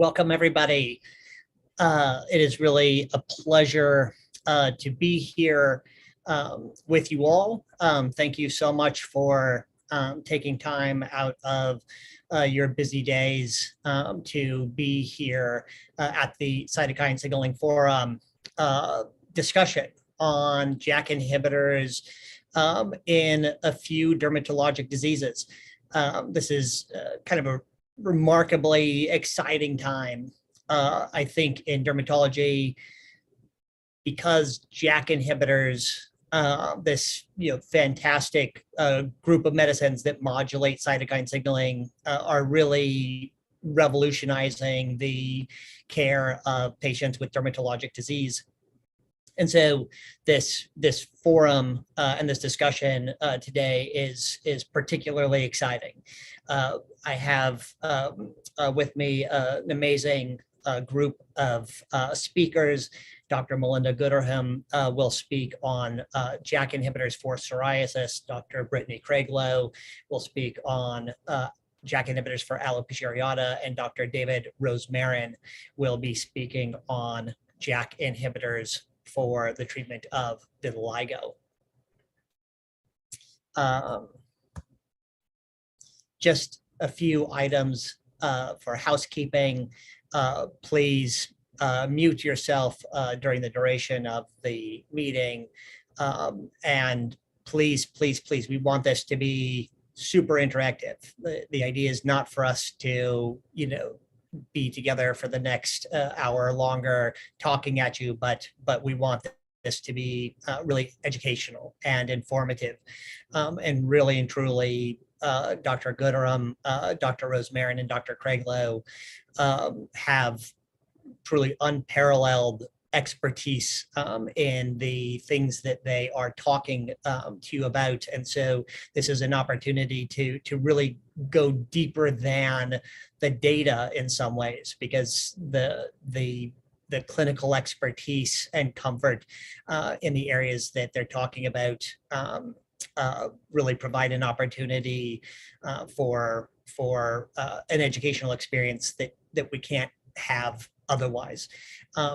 Welcome, everybody. It is really a pleasure to be here with you all. Thank you so much for taking time out of your busy days to be here at the Cytokine Signaling Forum discussion on JAK inhibitors in a few dermatologic diseases. This is kind of a remarkably exciting time, I think, in dermatology, because JAK inhibitors, this fantastic group of medicines that modulate cytokine signaling, are really revolutionizing the care of patients with dermatologic disease. And so this forum and this discussion today is particularly exciting. I have with me an amazing group of speakers. Dr. Melinda Gooderham will speak on JAK inhibitors for psoriasis. Dr. Brittany Craiglow will speak on JAK inhibitors for alopecia areata, and Dr. David Rosmarin will be speaking on JAK inhibitors for the treatment of vitiligo. Just a few items for housekeeping. Please mute yourself during the duration of the meeting. And please, we want this to be super interactive. The idea is not for us to, be together for the next hour or longer talking at you, but we want this to be really educational and informative. And really and truly, Dr. Gooderham, Dr. Rosmarin, and Dr. Craiglow have truly unparalleled expertise in the things that they are talking to you about. And so this is an opportunity to really go deeper than the data in some ways, because the clinical expertise and comfort in the areas that they're talking about really provide an opportunity for an educational experience that we can't have otherwise.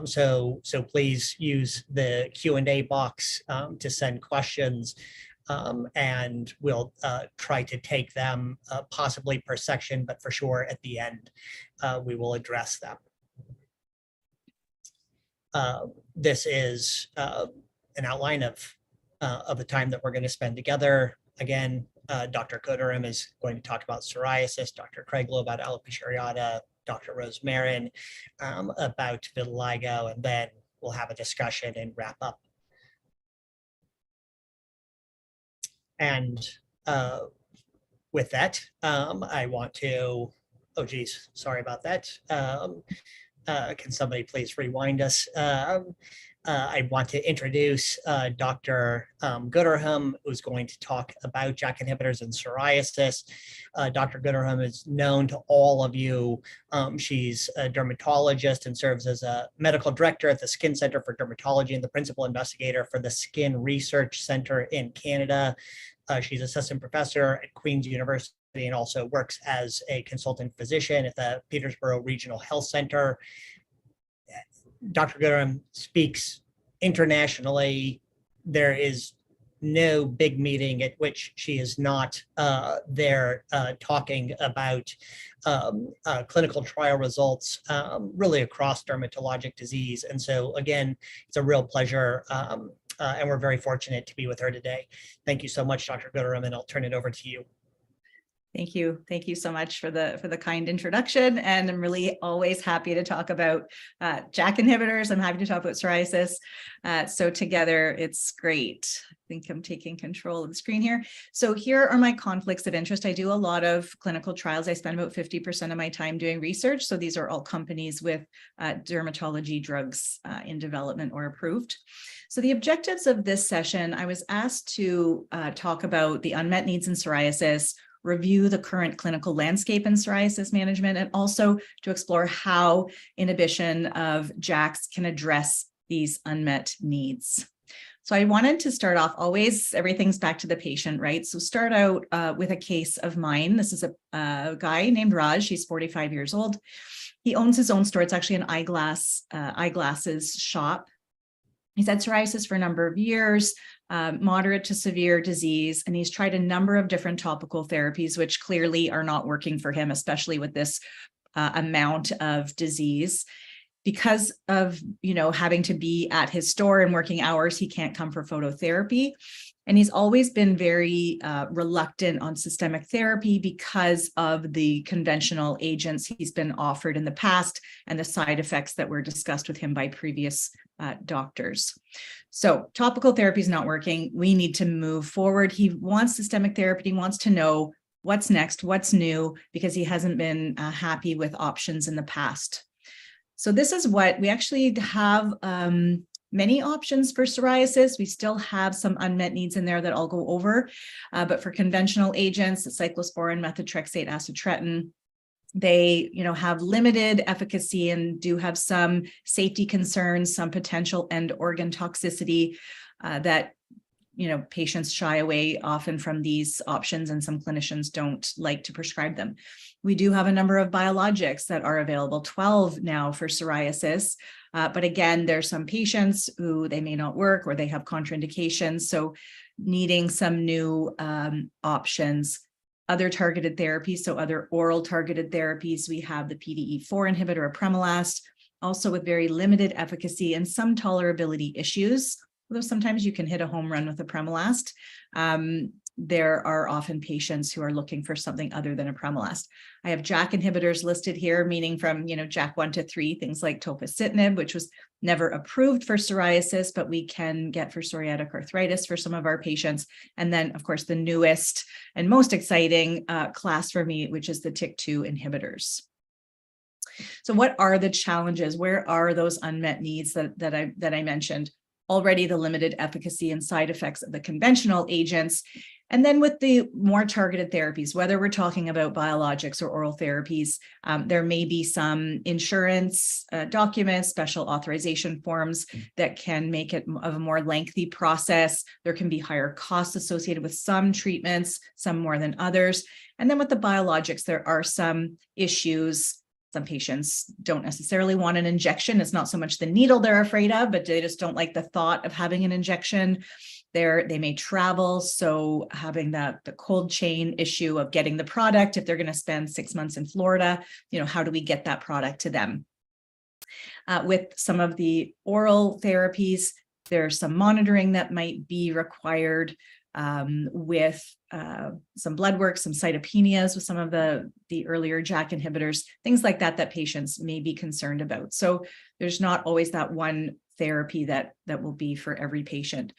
So please use the Q&A box to send questions, and we'll try to take them possibly per section, but for sure at the end we will address them. This is an outline of the time that we're going to spend together. Again, Dr. Gooderham is going to talk about psoriasis, Dr. Craiglow about alopecia areata, Dr. Rosmarin about vitiligo, and then we'll have a discussion and wrap up. And with that, I want to, oh geez, sorry about that. Can somebody please rewind us? I want to introduce Dr. Gooderham, who's going to talk about JAK inhibitors and psoriasis. Dr. Gooderham is known to all of you. She's a dermatologist and serves as a medical director at the Skin Center for Dermatology and the principal investigator for the Skin Research Center in Canada. She's assistant professor at Queen's University and also works as a consultant physician at the Peterborough Regional Health Center. Dr. Gooderham speaks internationally. There is no big meeting at which she is not there talking about clinical trial results really across dermatologic disease. And so again, it's a real pleasure, and we're very fortunate to be with her today. Thank you so much, Dr. Gooderham, and I'll turn it over to you. Thank you. Thank you so much for the kind introduction. And I'm really always happy to talk about JAK inhibitors. I'm happy to talk about psoriasis. So together, it's great. I think I'm taking control of the screen here. So here are my conflicts of interest. I do a lot of clinical trials. I spend about 50% of my time doing research. So these are all companies with dermatology drugs in development or approved. So the objectives of this session, I was asked to talk about the unmet needs in psoriasis, review the current clinical landscape in psoriasis management, and also to explore how inhibition of JAKs can address these unmet needs. So I wanted to start off, always everything's back to the patient, right? So start out with a case of mine. This is a guy named Raj. He's 45 years old. He owns his own store. It's actually an eyeglasses shop. He's had psoriasis for a number of years, moderate to severe disease, and he's tried a number of different topical therapies, which clearly are not working for him, especially with this amount of disease. Because of, having to be at his store and working hours, he can't come for phototherapy. And he's always been very reluctant on systemic therapy because of the conventional agents he's been offered in the past and the side effects that were discussed with him by previous doctors. So topical therapy is not working. We need to move forward. He wants systemic therapy. He wants to know what's next, what's new, because he hasn't been happy with options in the past. So this is what we actually have. Many options for psoriasis. We still have some unmet needs in there that I'll go over. But for conventional agents, the cyclosporin, methotrexate, acitretin, they, have limited efficacy and do have some safety concerns, some potential end organ toxicity that, patients shy away often from these options, and some clinicians don't like to prescribe them. We do have a number of biologics that are available, 12 now for psoriasis. But again, there's some patients who they may not work or they have contraindications. So needing some new options. Other targeted therapies, so other oral targeted therapies, we have the PDE4 inhibitor, apremilast, also with very limited efficacy and some tolerability issues. Although sometimes you can hit a home run with apremilast. There are often patients who are looking for something other than apremilast. I have JAK inhibitors listed here, meaning from, JAK 1 to 3, things like tofacitinib, which was never approved for psoriasis, but we can get for psoriatic arthritis for some of our patients. And then, of course, the newest and most exciting class for me, which is the TYK2 inhibitors. So what are the challenges? Where are those unmet needs that I mentioned? Already the limited efficacy and side effects of the conventional agents. And then with the more targeted therapies, whether we're talking about biologics or oral therapies, there may be some insurance documents, special authorization forms that can make it a more lengthy process. There can be higher costs associated with some treatments, some more than others. And then with the biologics, there are some issues. Some patients don't necessarily want an injection. It's not so much the needle they're afraid of, but they just don't like the thought of having an injection. They may travel, so having the cold chain issue of getting the product, if they're going to spend 6 months in Florida, how do we get that product to them? With some of the oral therapies, there's some monitoring that might be required with some blood work, some cytopenias with some of the earlier JAK inhibitors, things like that patients may be concerned about. So there's not always that one therapy that will be for every patient.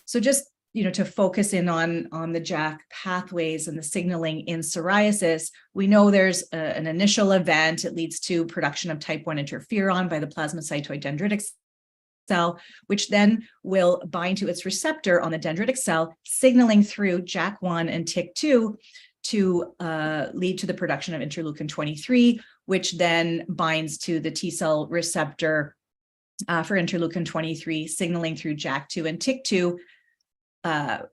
So just, to focus in on the JAK pathways and the signaling in psoriasis, we know there's an initial event. It leads to production of type 1 interferon by the plasmacytoid dendritic cell, which then will bind to its receptor on the dendritic cell, signaling through JAK1 and TYK2 to lead to the production of interleukin 23, which then binds to the T cell receptor for interleukin 23, signaling through JAK2 and TYK2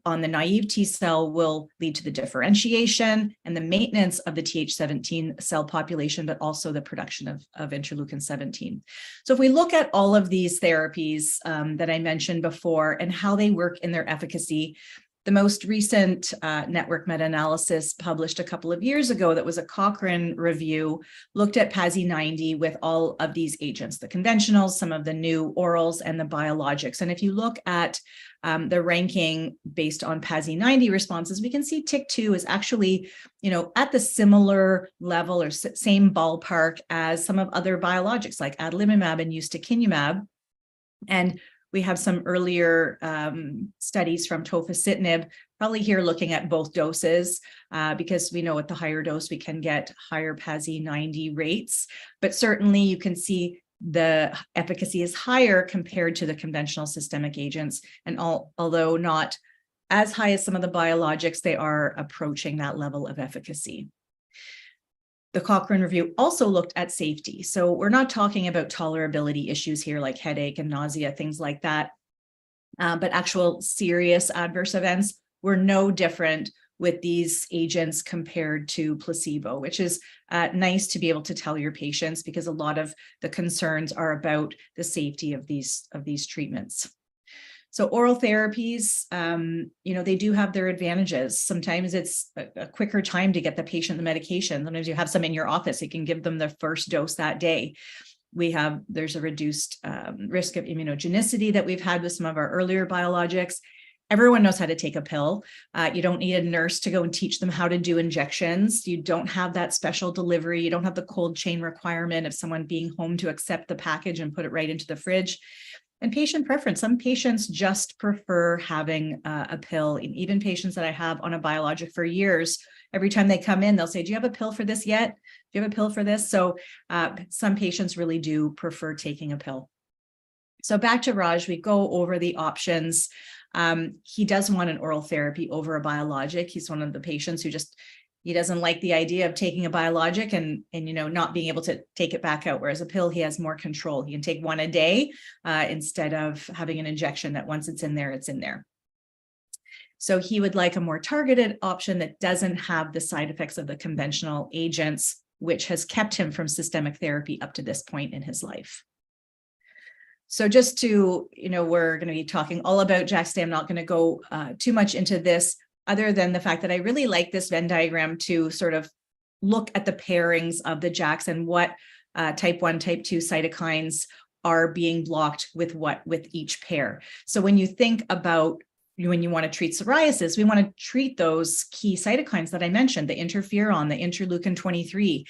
on the naive T cell will lead to the differentiation and the maintenance of the Th17 cell population, but also the production of interleukin 17. So if we look at all of these therapies that I mentioned before and how they work in their efficacy, the most recent network meta-analysis published a couple of years ago that was a Cochrane review looked at PASI 90 with all of these agents, the conventionals, some of the new orals, and the biologics. And if you look at the ranking based on PASI 90 responses, we can see TYK2 is actually, at the similar level or same ballpark as some of other biologics like adalimumab and ustekinumab. And we have some earlier studies from tofacitinib, probably here looking at both doses, because we know at the higher dose, we can get higher PASI 90 rates, but certainly you can see the efficacy is higher compared to the conventional systemic agents. And although not as high as some of the biologics, they are approaching that level of efficacy. The Cochrane review also looked at safety. So we're not talking about tolerability issues here like headache and nausea, things like that. but actual serious adverse events were no different with these agents compared to placebo, which is nice to be able to tell your patients, because a lot of the concerns are about the safety of these treatments. So oral therapies, they do have their advantages. Sometimes it's a quicker time to get the patient the medication. Sometimes you have some in your office, you can give them the first dose that day. There's a reduced risk of immunogenicity that we've had with some of our earlier biologics. Everyone knows how to take a pill. You don't need a nurse to go and teach them how to do injections. You don't have that special delivery. You don't have the cold chain requirement of someone being home to accept the package and put it right into the fridge. And patient preference. Some patients just prefer having a pill. And even patients that I have on a biologic for years, every time they come in, they'll say, do you have a pill for this yet? Do you have a pill for this? So some patients really do prefer taking a pill. So back to Raj, we go over the options. He does want an oral therapy over a biologic. He's one of the patients who he doesn't like the idea of taking a biologic and not being able to take it back out. Whereas a pill, he has more control. He can take one a day instead of having an injection that once it's in there, it's in there. So he would like a more targeted option that doesn't have the side effects of the conventional agents, which has kept him from systemic therapy up to this point in his life. So just to, we're going to be talking all about JAKs today. I'm not going to go too much into this, other than the fact that I really like this Venn diagram to sort of look at the pairings of the JAKs and what type 1, type 2 cytokines are being blocked with each pair. So when you think about when you want to treat psoriasis, we want to treat those key cytokines that I mentioned, the interferon, the interleukin 23.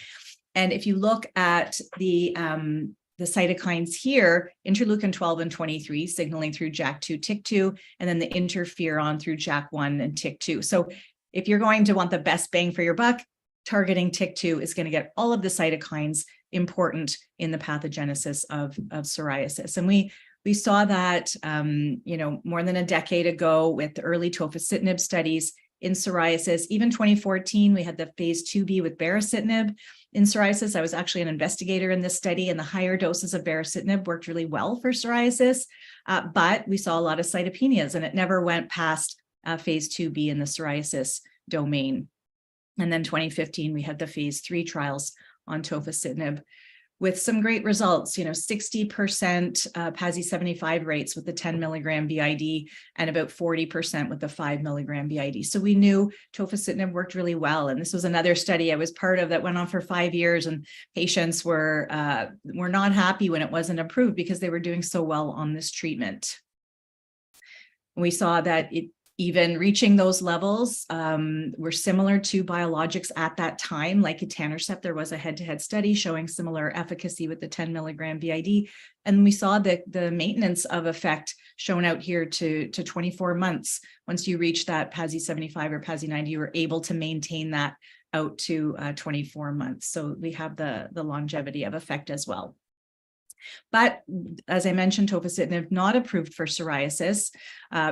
And if you look at the cytokines here, interleukin 12 and 23 signaling through JAK2, TYK2, and then the interferon through JAK1 and TYK2. So if you're going to want the best bang for your buck, targeting TYK2 is going to get all of the cytokines important in the pathogenesis of psoriasis. And we saw that, more than a decade ago with the early tofacitinib studies in psoriasis. Even 2014, we had the phase 2b with baricitinib in psoriasis. I was actually an investigator in this study, and the higher doses of baricitinib worked really well for psoriasis, but we saw a lot of cytopenias, and it never went past phase 2b in the psoriasis domain. And then 2015, we had the phase 3 trials on tofacitinib with some great results, 60% PASI 75 rates with the 10 milligram BID and about 40% with the 5 milligram BID. So we knew tofacitinib worked really well. And this was another study I was part of that went on for 5 years, and patients were not happy when it wasn't approved because they were doing so well on this treatment. We saw that even reaching those levels were similar to biologics at that time, like etanercept. There was a head-to-head study showing similar efficacy with the 10 milligram BID. And we saw the maintenance of effect shown out here to 24 months. Once you reach that PASI 75 or PASI 90, you were able to maintain that out to 24 months. So we have the longevity of effect as well. But as I mentioned, tofacitinib not approved for psoriasis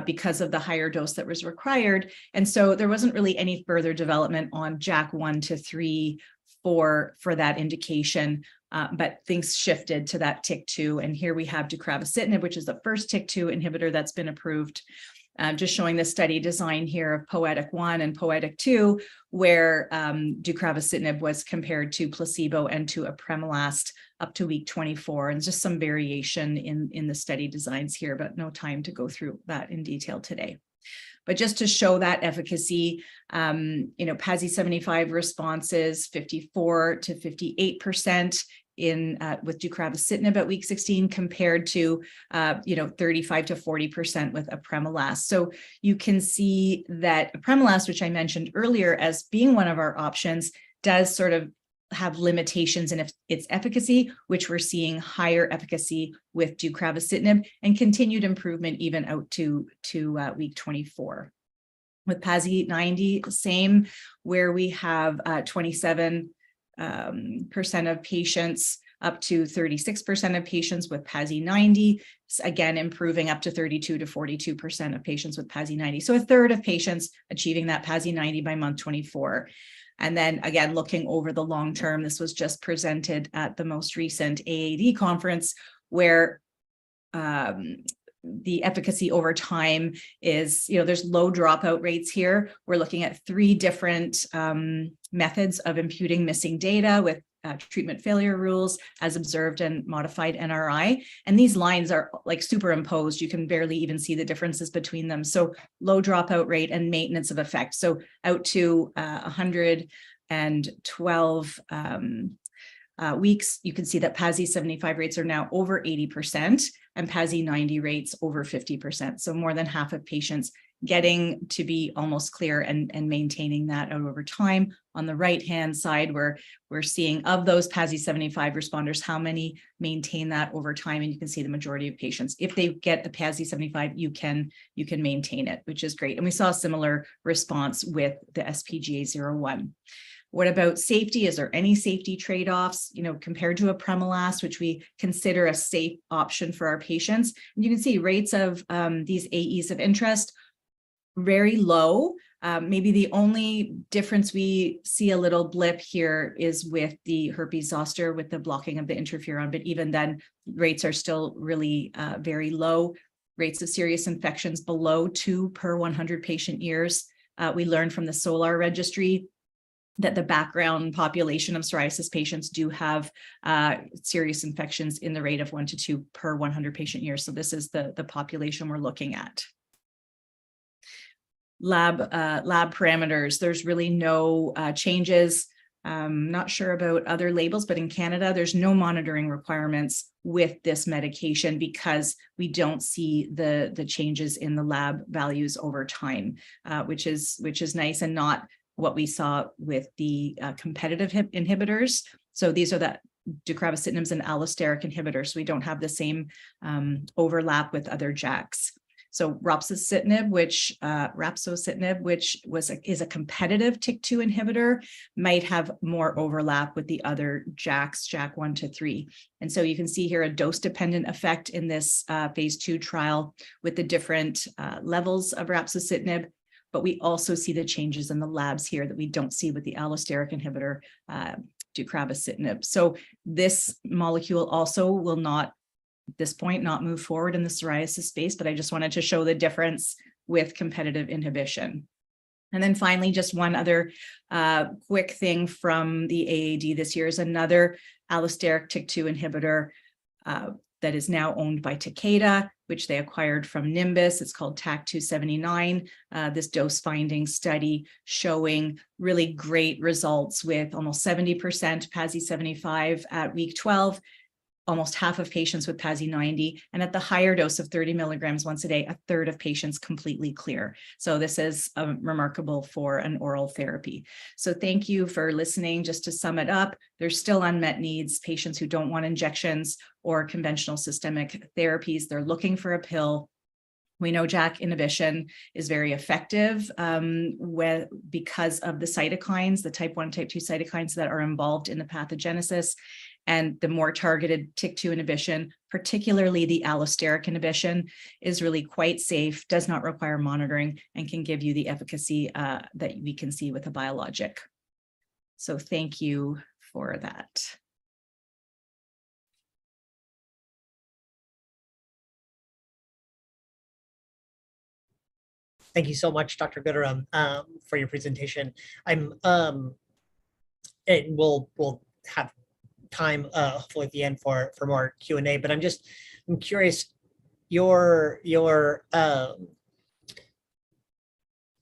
because of the higher dose that was required. And so there wasn't really any further development on JAK1 to 3 for that indication, but things shifted to that TYK2. And here we have deucravacitinib, which is the first TYK2 inhibitor that's been approved. Just showing the study design here of POETIC 1 and POETIC 2, where deucravacitinib was compared to placebo and to apremilast up to week 24, and just some variation in the study designs here, but no time to go through that in detail today. But just to show that efficacy, PASI 75 responses, 54 to 58% with deucravacitinib at week 16 compared to 35 to 40% with apremilast. So you can see that apremilast, which I mentioned earlier as being one of our options, does sort of have limitations in its efficacy, which we're seeing higher efficacy with deucravacitinib and continued improvement even out to week 24. With PASI 90, same, where we have 27% of patients up to 36% of patients with PASI 90, again, improving up to 32 to 42% of patients with PASI 90. So a third of patients achieving that PASI 90 by month 24. And then again, looking over the long term, this was just presented at the most recent AAD conference, where the efficacy over time is, there's low dropout rates here. We're looking at 3 different methods of imputing missing data with treatment failure rules as observed and modified NRI. And these lines are like superimposed. You can barely even see the differences between them. So low dropout rate and maintenance of effect. So out to 112 weeks, you can see that PASI 75 rates are now over 80% and PASI 90 rates over 50%. So more than half of patients getting to be almost clear and maintaining that out over time. On the right-hand side, we're seeing of those PASI 75 responders, how many maintain that over time. And you can see the majority of patients, if they get a PASI 75, you can maintain it, which is great. And we saw a similar response with the SPGA-01. What about safety? Is there any safety trade-offs, compared to apremilast, which we consider a safe option for our patients? And you can see rates of these AEs of interest very low. Maybe the only difference we see a little blip here is with the herpes zoster with the blocking of the interferon, but even then rates are still really very low. Rates of serious infections below 2 per 100 patient years. We learned from the SOLAR registry that the background population of psoriasis patients do have serious infections in the rate of 1 to 2 per 100 patient years. So this is the population we're looking at. Lab parameters, there's really no changes. Not sure about other labels, but in Canada, there's no monitoring requirements with this medication because we don't see the changes in the lab values over time, which is nice and not what we saw with the competitive inhibitors. So these are the deucravacitinibs and allosteric inhibitors. So we don't have the same overlap with other JAKs. So rapsocitinib, which is a competitive TYK2 inhibitor, might have more overlap with the other JAKs, JAK 1 to 3. And so you can see here a dose-dependent effect in this phase 2 trial with the different levels of rapsocitinib. But we also see the changes in the labs here that we don't see with the allosteric inhibitor, deucravacitinib. So this molecule also will not, at this point, not move forward in the psoriasis space, but I just wanted to show the difference with competitive inhibition. And then finally, just one other quick thing from the AAD this year is another allosteric TYK2 inhibitor that is now owned by Takeda, which they acquired from Nimbus. It's called TAK-279. This dose finding study showing really great results with almost 70% PASI 75 at week 12, almost half of patients with PASI 90, and at the higher dose of 30 milligrams once a day, a third of patients completely clear. So this is remarkable for an oral therapy. So thank you for listening. Just to sum it up, there's still unmet needs, patients who don't want injections or conventional systemic therapies. They're looking for a pill. We know JAK inhibition is very effective because of the cytokines, the type 1, type 2 cytokines that are involved in the pathogenesis. And the more targeted TYK2 inhibition, particularly the allosteric inhibition, is really quite safe, does not require monitoring, and can give you the efficacy that we can see with a biologic. So thank you for that. Thank you so much, Dr. Gooderham, for your presentation. And we'll have time hopefully at the end for more Q&A, but I'm curious, do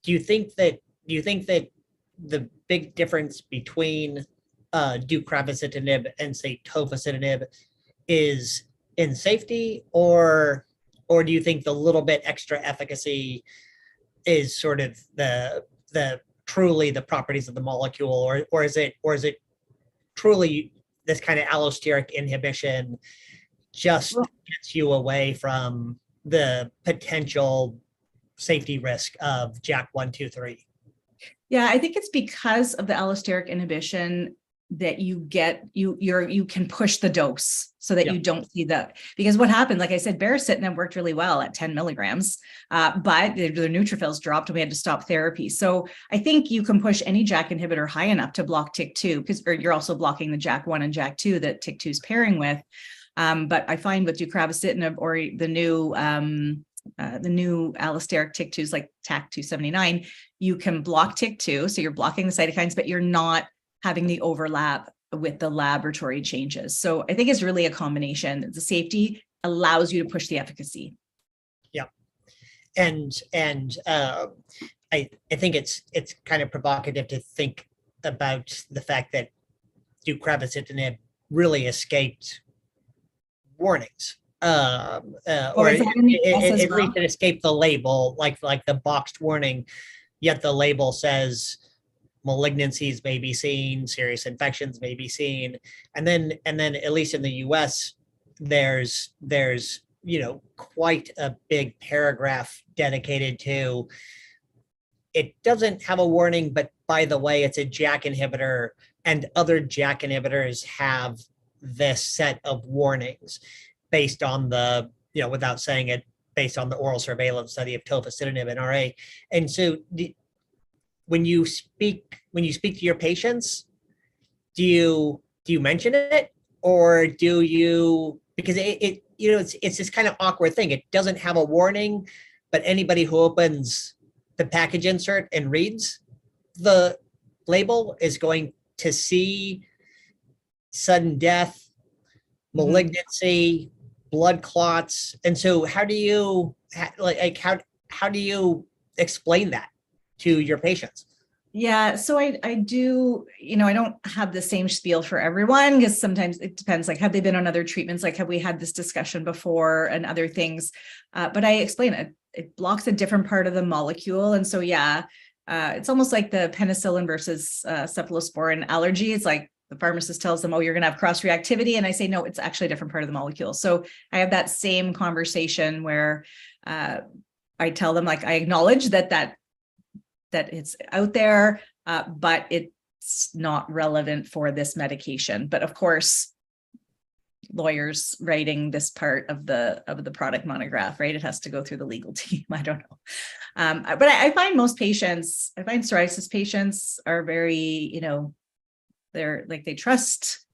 you think that the big difference between deucravacitinib and say tofacitinib is in safety, or do you think the little bit extra efficacy is sort of the truly the properties of the molecule, or is it truly this kind of allosteric inhibition just gets you away from the potential safety risk of JAK 1, 2, 3? Yeah, I think it's because of the allosteric inhibition that you can push the dose so that you don't see because what happened, like I said, baricitinib worked really well at 10 milligrams, but the neutrophils dropped and we had to stop therapy. So I think you can push any JAK inhibitor high enough to block TYK2, or you're also blocking the JAK1 and JAK2 that TYK2 is pairing with. But I find with deucravacitinib or the new allosteric TYK2s like TAK-279, you can block TYK2, so you're blocking the cytokines, but you're not having the overlap with the laboratory changes. So I think it's really a combination. The safety allows you to push the efficacy. Yeah, and I think it's kind of provocative to think about the fact that deucravacitinib really escaped warnings, or Is that in the US as at well? least it escaped the label, like the boxed warning. Yet the label says malignancies may be seen, serious infections may be seen, and then at least in the U.S. there's quite a big paragraph dedicated to it doesn't have a warning, but by the way, it's a JAK inhibitor, and other JAK inhibitors have this set of warnings based on the, without saying it, based on the oral surveillance study of tofacitinib and RA. And so when you speak to your patients, do you mention it, or do you, because it's this kind of awkward thing. It doesn't have a warning, but anybody who opens the package insert and reads the label is going to see sudden death, malignancy, blood clots. And so how do you how do you explain that to your patients? Yeah, so I do, I don't have the same spiel for everyone, because sometimes it depends, like, have they been on other treatments? Like, have we had this discussion before and other things? But I explain it blocks a different part of the molecule. And so, yeah, it's almost like the penicillin versus cephalosporin allergy. It's like the pharmacist tells them, oh, you're going to have cross reactivity. And I say, no, it's actually a different part of the molecule. So I have that same conversation where I tell them, like, I acknowledge that it's out there, but it's not relevant for this medication. But of course, lawyers writing this part of the product monograph, right? It has to go through the legal team. I don't know. But I find psoriasis patients are very, they're like, they trust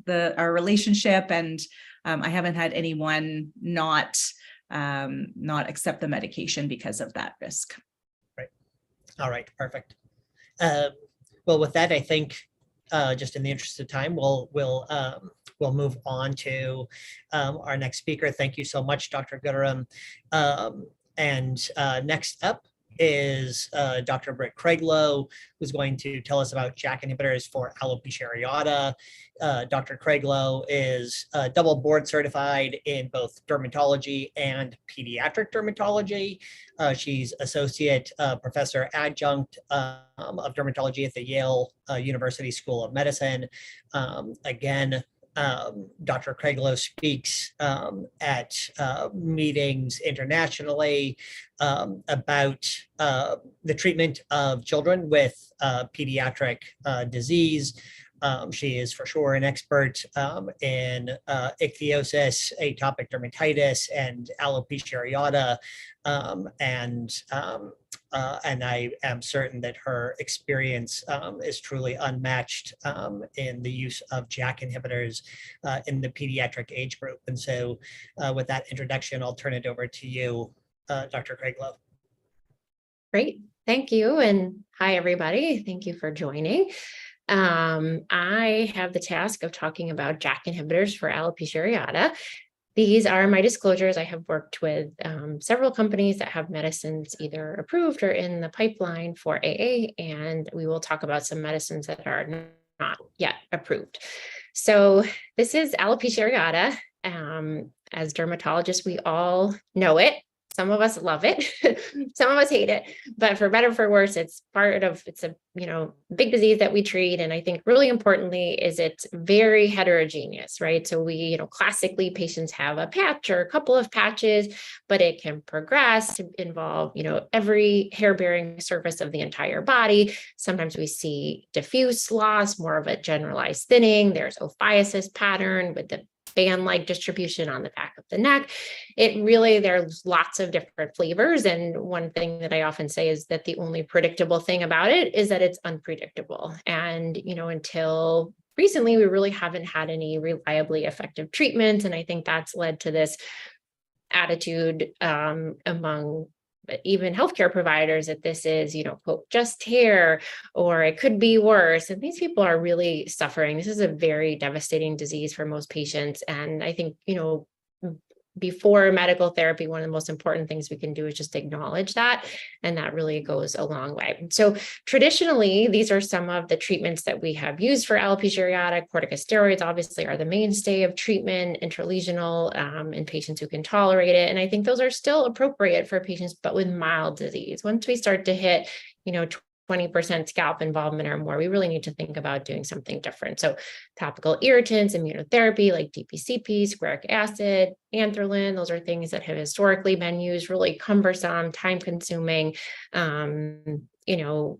our relationship. And I haven't had anyone not accept the medication because of that risk. All right, perfect. Well, with that, I think just in the interest of time, we'll move on to our next speaker. Thank you so much, Dr. Gooderham. And next up is Dr. Britt Craiglow, who's going to tell us about JAK inhibitors for alopecia areata. Dr. Craiglow is double board certified in both dermatology and pediatric dermatology. She's associate professor adjunct of dermatology at the Yale University School of Medicine. Again, Dr. Craiglow speaks at meetings internationally about the treatment of children with pediatric disease. She is for sure an expert in ichthyosis, atopic dermatitis, and alopecia areata. And I am certain that her experience is truly unmatched in the use of JAK inhibitors in the pediatric age group. And so with that introduction, I'll turn it over to you, Dr. Craiglow. Great. Thank you. And hi, everybody. Thank you for joining. I have the task of talking about JAK inhibitors for alopecia areata. These are my disclosures. I have worked with several companies that have medicines either approved or in the pipeline for AA, and we will talk about some medicines that are not yet approved. So this is alopecia areata. As dermatologists, we all know it. Some of us love it, some of us hate it, but for better or for worse, it's a big disease that we treat. And I think really importantly is it's very heterogeneous, right? So we, classically patients have a patch or a couple of patches, but it can progress to involve, every hair-bearing surface of the entire body. Sometimes we see diffuse loss, more of a generalized thinning. There's ophiasis pattern with the fan-like distribution on the back of the neck. There's lots of different flavors. And one thing that I often say is that the only predictable thing about it is that it's unpredictable. And, until recently we really haven't had any reliably effective treatments. And I think that's led to this attitude among even healthcare providers that this is, quote, just hair, or it could be worse. And these people are really suffering. This is a very devastating disease for most patients. And I think, before medical therapy, one of the most important things we can do is just acknowledge that. And that really goes a long way. So traditionally, these are some of the treatments that we have used for alopecia areata. Corticosteroids obviously are the mainstay of treatment, intralesional in patients who can tolerate it. And I think those are still appropriate for patients, but with mild disease. Once we start to hit, 20% scalp involvement or more, we really need to think about doing something different. So topical irritants, immunotherapy like DPCP, squaric acid, anthralin, those are things that have historically been used, really cumbersome, time consuming,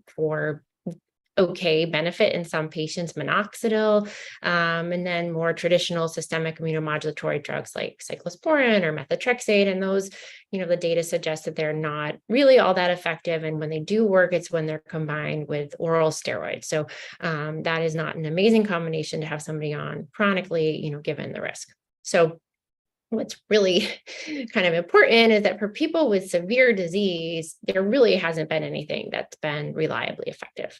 for okay benefit in some patients, minoxidil, and then more traditional systemic immunomodulatory drugs like cyclosporin or methotrexate. And those, the data suggests that they're not really all that effective. And when they do work, it's when they're combined with oral steroids. So that is not an amazing combination to have somebody on chronically, given the risk. So what's really kind of important is that for people with severe disease, there really hasn't been anything that's been reliably effective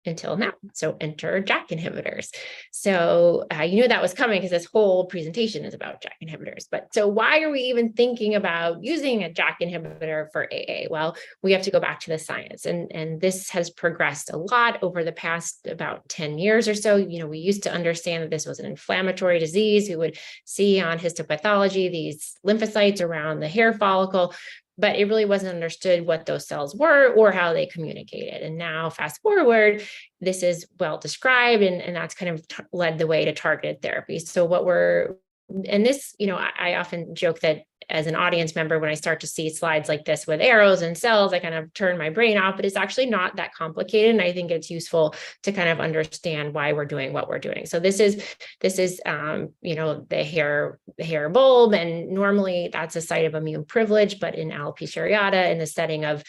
until now. So enter JAK inhibitors. So that was coming because this whole presentation is about JAK inhibitors. But so why are we even thinking about using a JAK inhibitor for AA? Well, we have to go back to the science. And this has progressed a lot over the past about 10 years or so. We used to understand that this was an inflammatory disease. We would see on histopathology these lymphocytes around the hair follicle, but it really wasn't understood what those cells were or how they communicated. And now fast forward, this is well described, and that's kind of led the way to targeted therapy. So I often joke that as an audience member, when I start to see slides like this with arrows and cells, I kind of turn my brain off, but it's actually not that complicated. And I think it's useful to kind of understand why we're doing what we're doing. So this is the hair bulb, and normally that's a site of immune privilege, but in alopecia areata, in the setting of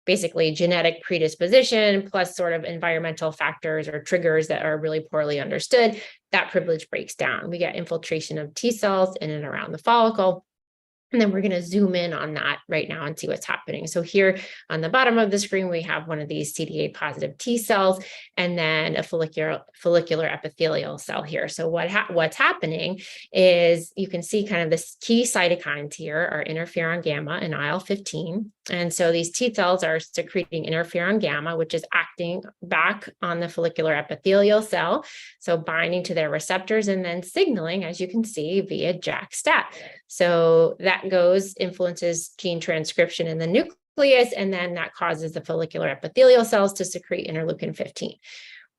basically genetic predisposition plus sort of environmental factors or triggers that are really poorly understood, that privilege breaks down. We get infiltration of T cells in and around the follicle. And then we're going to zoom in on that right now and see what's happening. So here on the bottom of the screen, we have one of these CD8 positive T cells, and then a follicular epithelial cell here. So what's happening is you can see kind of the key cytokines here are interferon gamma and IL-15. And so these T cells are secreting interferon gamma, which is acting back on the follicular epithelial cell, so binding to their receptors and then signaling, as you can see, via JAK-STAT. So that influences gene transcription in the nucleus, and then that causes the follicular epithelial cells to secrete interleukin 15,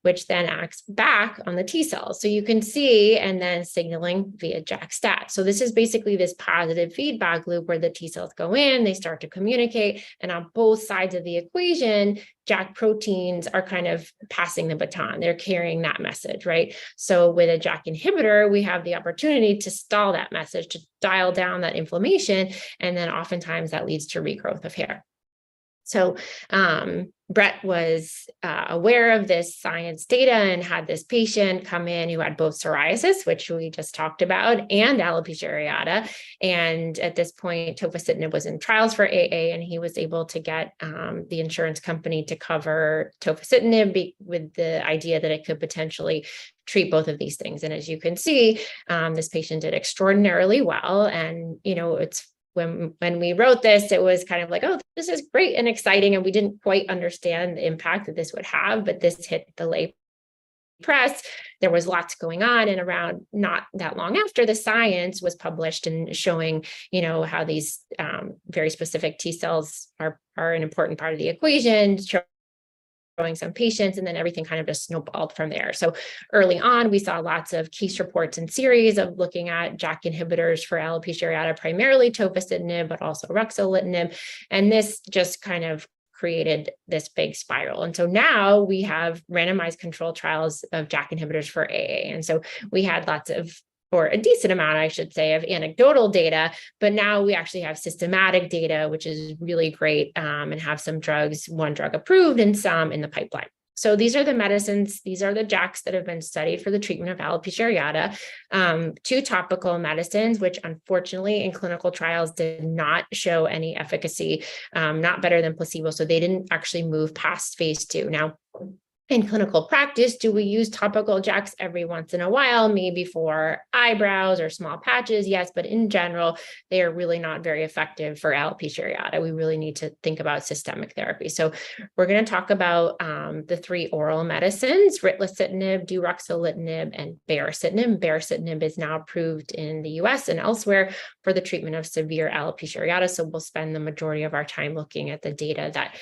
which then acts back on the T cells. So you can see, and then signaling via JAK-STAT. So this is basically this positive feedback loop where the T cells go in, they start to communicate, and on both sides of the equation, JAK proteins are kind of passing the baton. They're carrying that message, right? So with a JAK inhibitor, we have the opportunity to stall that message, to dial down that inflammation, and then oftentimes that leads to regrowth of hair. So Brett was aware of this science data and had this patient come in who had both psoriasis, which we just talked about, and alopecia areata. And at this point, tofacitinib was in trials for AA, and he was able to get the insurance company to cover tofacitinib with the idea that it could potentially treat both of these things. And as you can see, this patient did extraordinarily well. And, it's when we wrote this, it was kind of like, oh, this is great and exciting. And we didn't quite understand the impact that this would have, but this hit the lay press. There was lots going on, and around not that long after, the science was published and showing, how these very specific T cells are an important part of the equation, showing some patients, and then everything kind of just snowballed from there. So early on, we saw lots of case reports and series of looking at JAK inhibitors for alopecia areata, primarily tofacitinib, but also ruxolitinib. And this just kind of created this big spiral. And so now we have randomized controlled trials of JAK inhibitors for AA. And so we had or a decent amount, I should say, of anecdotal data, but now we actually have systematic data, which is really great, and have one drug approved and some in the pipeline. So these are the medicines, these are the JAKs that have been studied for the treatment of alopecia areata. 2 topical medicines, which unfortunately in clinical trials did not show any efficacy, not better than placebo. So they didn't actually move past phase 2. Now, in clinical practice, do we use topical JAKs every once in a while, maybe for eyebrows or small patches? Yes, but in general, they are really not very effective for alopecia areata. We really need to think about systemic therapy. So we're going to talk about the 3 oral medicines, ritlecitinib, duroxolitinib, and baricitinib. Baricitinib is now approved in the US and elsewhere for the treatment of severe alopecia areata. So we'll spend the majority of our time looking at the data that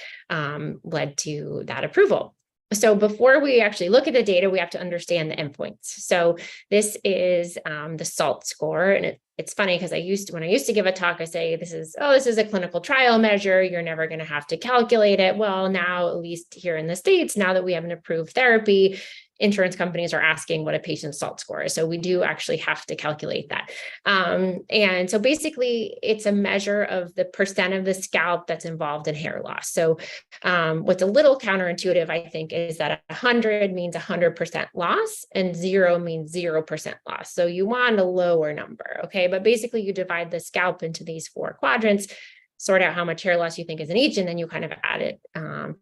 led to that approval. So before we actually look at the data, we have to understand the endpoints. So this is the SALT score. And it's funny because when I used to give a talk, I say, this is a clinical trial measure. You're never going to have to calculate it. Well, now, at least here in the States, now that we have an approved therapy, insurance companies are asking what a patient's SALT score is. So we do actually have to calculate that. And so basically it's a measure of the percent of the scalp that's involved in hair loss. So what's a little counterintuitive, I think, is that 100 means 100% loss and 0 means 0% loss. So you want a lower number, okay? But basically you divide the scalp into these 4 quadrants, sort out how much hair loss you think is in each, and then you kind of add it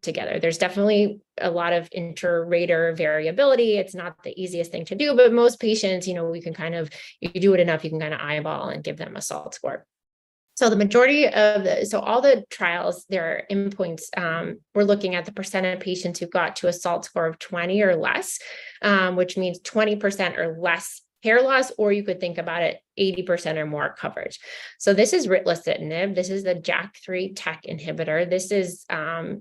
together. There's definitely a lot of inter-rater variability. It's not the easiest thing to do, but most patients, we can you do it enough, you can kind of eyeball and give them a SALT score. So the majority of all the trials, their endpoints, we're looking at the percent of patients who got to a SALT score of 20 or less, which means 20% or less hair loss, or you could think about it 80% or more coverage. So this is ritlecitinib. This is the JAK3 TEC inhibitor. This is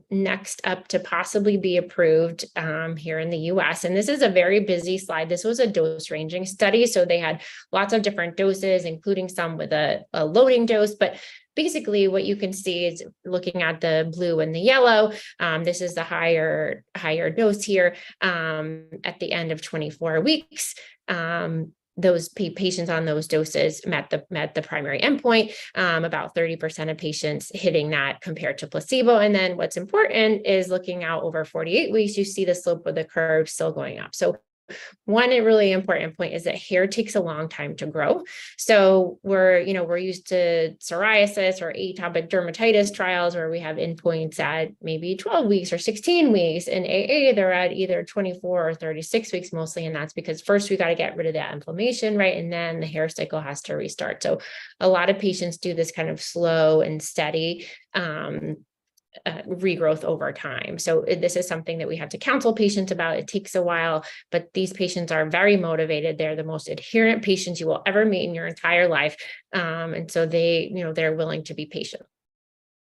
next up to possibly be approved here in the US. And this is a very busy slide. This was a dose ranging study. So they had lots of different doses, including some with a loading dose. But basically what you can see is looking at the blue and the yellow. This is the higher dose here at the end of 24 weeks. Those patients on those doses met the primary endpoint, about 30% of patients hitting that compared to placebo. And then what's important is looking out over 48 weeks, you see the slope of the curve still going up. So one really important point is that hair takes a long time to grow. So we're used to psoriasis or atopic dermatitis trials where we have endpoints at maybe 12 weeks or 16 weeks. In AA, they're at either 24 or 36 weeks mostly. And that's because first we got to get rid of that inflammation, right? And then the hair cycle has to restart. So a lot of patients do this kind of slow and steady regrowth over time. So this is something that we have to counsel patients about. It takes a while, but these patients are very motivated. They're the most adherent patients you will ever meet in your entire life. And so they're willing to be patient.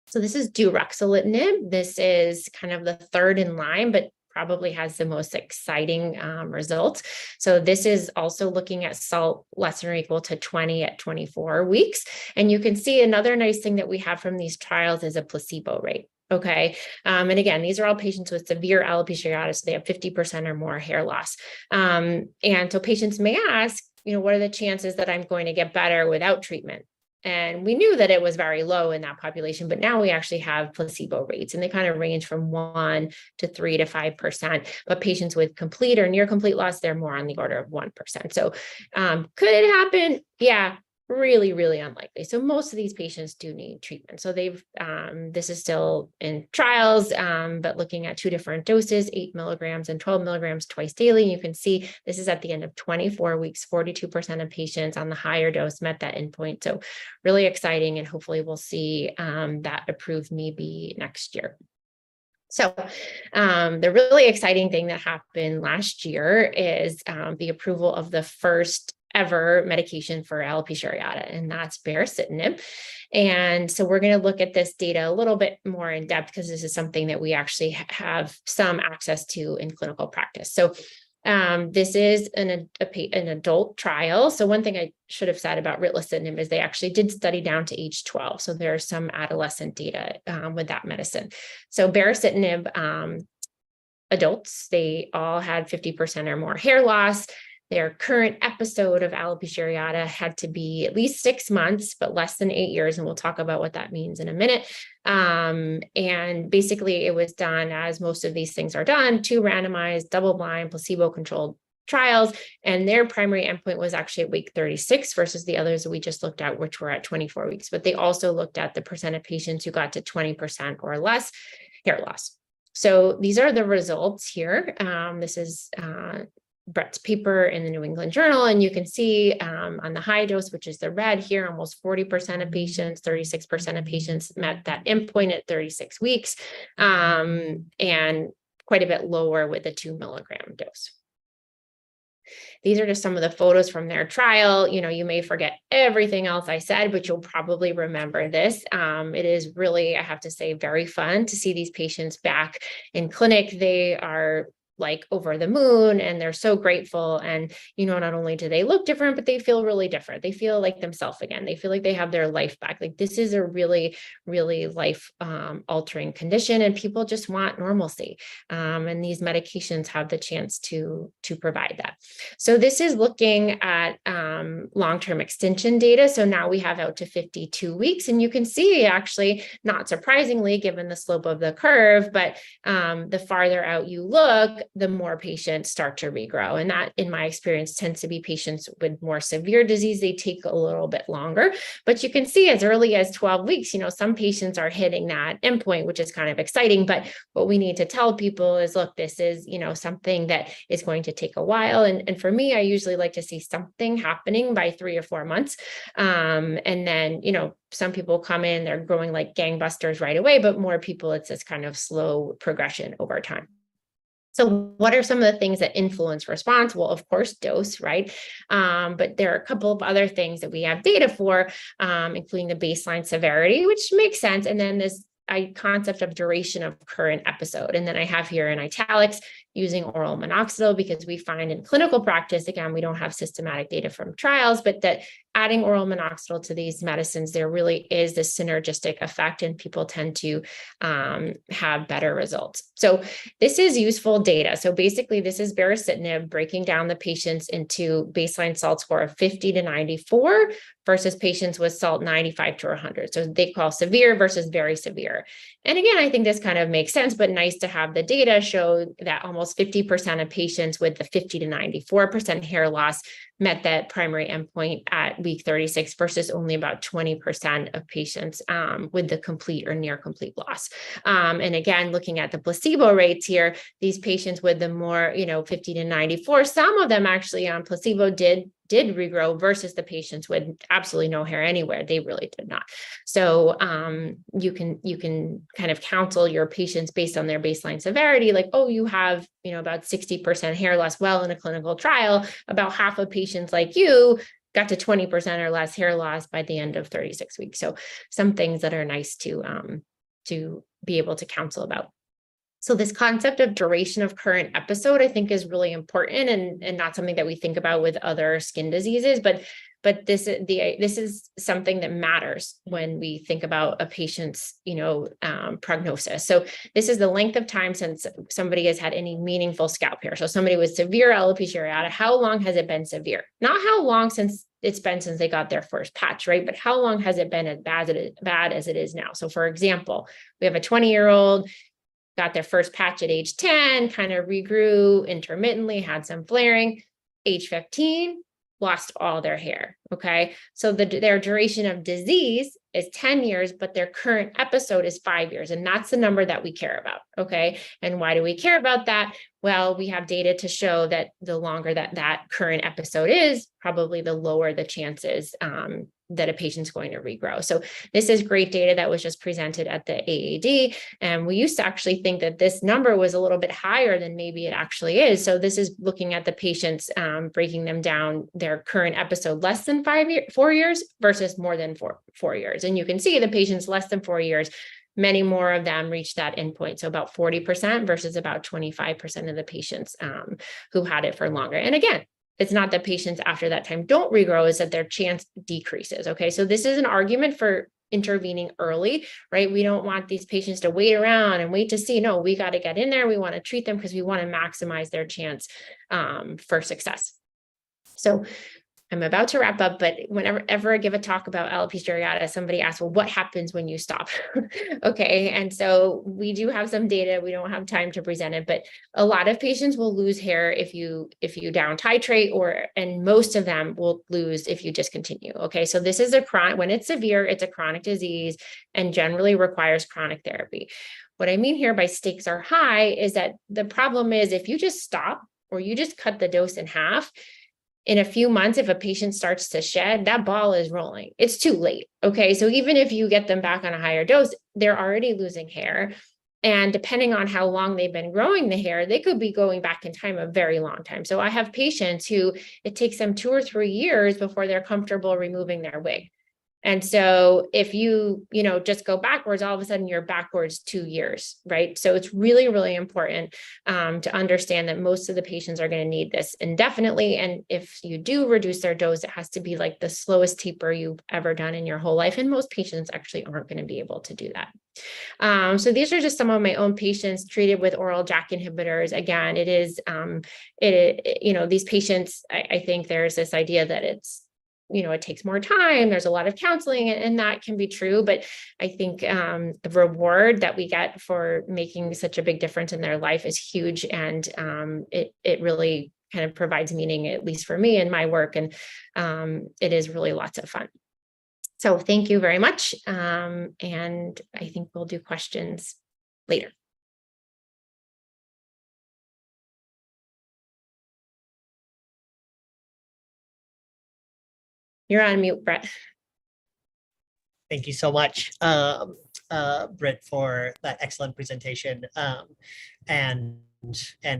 So this is duroxolitinib. This is kind of the third in line, but probably has the most exciting results. So this is also looking at SALT less than or equal to 20 at 24 weeks. And you can see another nice thing that we have from these trials is a placebo rate. Okay. And again, these are all patients with severe alopecia areata, so they have 50% or more hair loss. And so patients may ask, what are the chances that I'm going to get better without treatment? And we knew that it was very low in that population, but now we actually have placebo rates and they kind of range from 1 to 3 to 5%. But patients with complete or near complete loss, they're more on the order of 1%. So could it happen? Yeah. Really, really unlikely. So most of these patients do need treatment. So this is still in trials, but looking at 2 different doses, 8 milligrams and 12 milligrams twice daily. You can see this is at the end of 24 weeks, 42% of patients on the higher dose met that endpoint. So really exciting. And hopefully we'll see that approved maybe next year. So the really exciting thing that happened last year is the approval of the first ever medication for alopecia areata, and that's baricitinib. And so we're going to look at this data a little bit more in depth because this is something that we actually have some access to in clinical practice. So this is an adult trial. So one thing I should have said about ritlecitinib is they actually did study down to age 12. So there's some adolescent data with that medicine. So baricitinib, adults, they all had 50% or more hair loss. Their current episode of alopecia areata had to be at least 6 months, but less than 8 years. And we'll talk about what that means in a minute. And basically it was done as most of these things are done, 2 randomized, double-blind, placebo-controlled trials. And their primary endpoint was actually at week 36 versus the others that we just looked at, which were at 24 weeks. But they also looked at the percent of patients who got to 20% or less hair loss. So these are the results here. This is Brett's paper in the New England Journal, and you can see on the high dose, which is the red here, almost 40% of patients, 36% of patients met that endpoint at 36 weeks, and quite a bit lower with the 2 milligram dose. These are just some of the photos from their trial. You know, you may forget everything else I said, but you'll probably remember this. It is really, I have to say, very fun to see these patients back in clinic. They are like over the moon and they're so grateful. And, you know, not only do they look different, but they feel really different. They feel like themselves again. They feel like they have their life back. Like this is a really, really life altering condition, and people just want normalcy. And these medications have the chance to provide that. So this is looking at long-term extension data. So now we have out to 52 weeks, and you can see actually, not surprisingly, given the slope of the curve, but the farther out you look, the more patients start to regrow. And that, in my experience, tends to be patients with more severe disease. They take a little bit longer, but you can see as early as 12 weeks, you know, some patients are hitting that endpoint, which is kind of exciting. But what we need to tell people is, look, this is, you know, something that is going to take a while. And for me, I usually like to see something happening by 3 or 4 months. And then, you know, some people come in, they're growing like gangbusters right away, but more people, it's this kind of slow progression over time. So what are some of the things that influence response? Well, of course, dose, right? But there are a couple of other things that we have data for, including the baseline severity, which makes sense. And then this concept of duration of current episode. And then I have here in italics using oral minoxidil, because we find in clinical practice, again, we don't have systematic data from trials, but that adding oral minoxidil to these medicines, there really is this synergistic effect, and people tend to have better results. So this is useful data. So basically, this is baricitinib breaking down the patients into baseline SALT score of 50 to 94 versus patients with SALT 95 to 100. So they call severe versus very severe. And again, I think this kind of makes sense, but nice to have the data show that almost 50% of patients with the 50 to 94% hair loss met that primary endpoint at week 36 versus only about 20% of patients with the complete or near complete loss. And again, looking at the placebo rates here, these patients with the more, 50 to 94, some of them actually on placebo did regrow versus the patients with absolutely no hair anywhere. They really did not. So you can kind of counsel your patients based on their baseline severity, like, oh, you have, about 60% hair loss. Well, in a clinical trial, about half of patients like you got to 20% or less hair loss by the end of 36 weeks. So some things that are nice to be able to counsel about. So this concept of duration of current episode, I think, is really important and not something that we think about with other skin diseases, but this is something that matters when we think about a patient's, prognosis. So this is the length of time since somebody has had any meaningful scalp hair. So somebody with severe alopecia areata, how long has it been severe? Not how long since it's been since they got their first patch, right? But how long has it been as bad as it is now? So for example, we have a 20-year-old, got their first patch at age 10, kind of regrew intermittently, had some flaring. Age 15, lost all their hair, okay? So their duration of disease is 10 years, but their current episode is 5 years. And that's the number that we care about, okay? And why do we care about that? Well, we have data to show that the longer that current episode is, probably the lower the chances that a patient's going to regrow. So this is great data that was just presented at the AAD. And we used to actually think that this number was a little bit higher than maybe it actually is. So this is looking at the patients, breaking them down, their current episode less than 4 years versus more than four years. And you can see the patients less than 4 years, many more of them reached that endpoint. So about 40% versus about 25% of the patients who had it for longer. And again, it's not that patients after that time don't regrow, is that their chance decreases. Okay. So this is an argument for intervening early, right? We don't want these patients to wait around and wait to see. No, we got to get in there. We want to treat them because we want to maximize their chance for success. So I'm about to wrap up, but whenever I give a talk about alopecia areata, somebody asks, well, what happens when you stop? Okay. And so we do have some data. We don't have time to present it, but a lot of patients will lose hair if you down titrate, and most of them will lose if you discontinue. Okay. So this is when it's severe, it's a chronic disease and generally requires chronic therapy. What I mean here by stakes are high is that the problem is if you just stop or you just cut the dose in half, in a few months, if a patient starts to shed, that ball is rolling. It's too late. Okay. So even if you get them back on a higher dose, they're already losing hair. And depending on how long they've been growing the hair, they could be going back in time a very long time. So I have patients who it takes them 2 or 3 years before they're comfortable removing their wig. And so if you just go backwards, all of a sudden you're backwards 2 years, right? So it's really, really important to understand that most of the patients are going to need this indefinitely. And if you do reduce their dose, it has to be like the slowest taper you've ever done in your whole life. And most patients actually aren't going to be able to do that. So these are just some of my own patients treated with oral JAK inhibitors. Again, it is, these patients, I think there's this idea that it takes more time. There's a lot of counseling, and that can be true. But I think the reward that we get for making such a big difference in their life is huge. And it really kind of provides meaning, at least for me in my work. And it is really lots of fun. So thank you very much. And I think we'll do questions later. You're on mute, Brett. Thank you so much, Britt, for that excellent presentation. And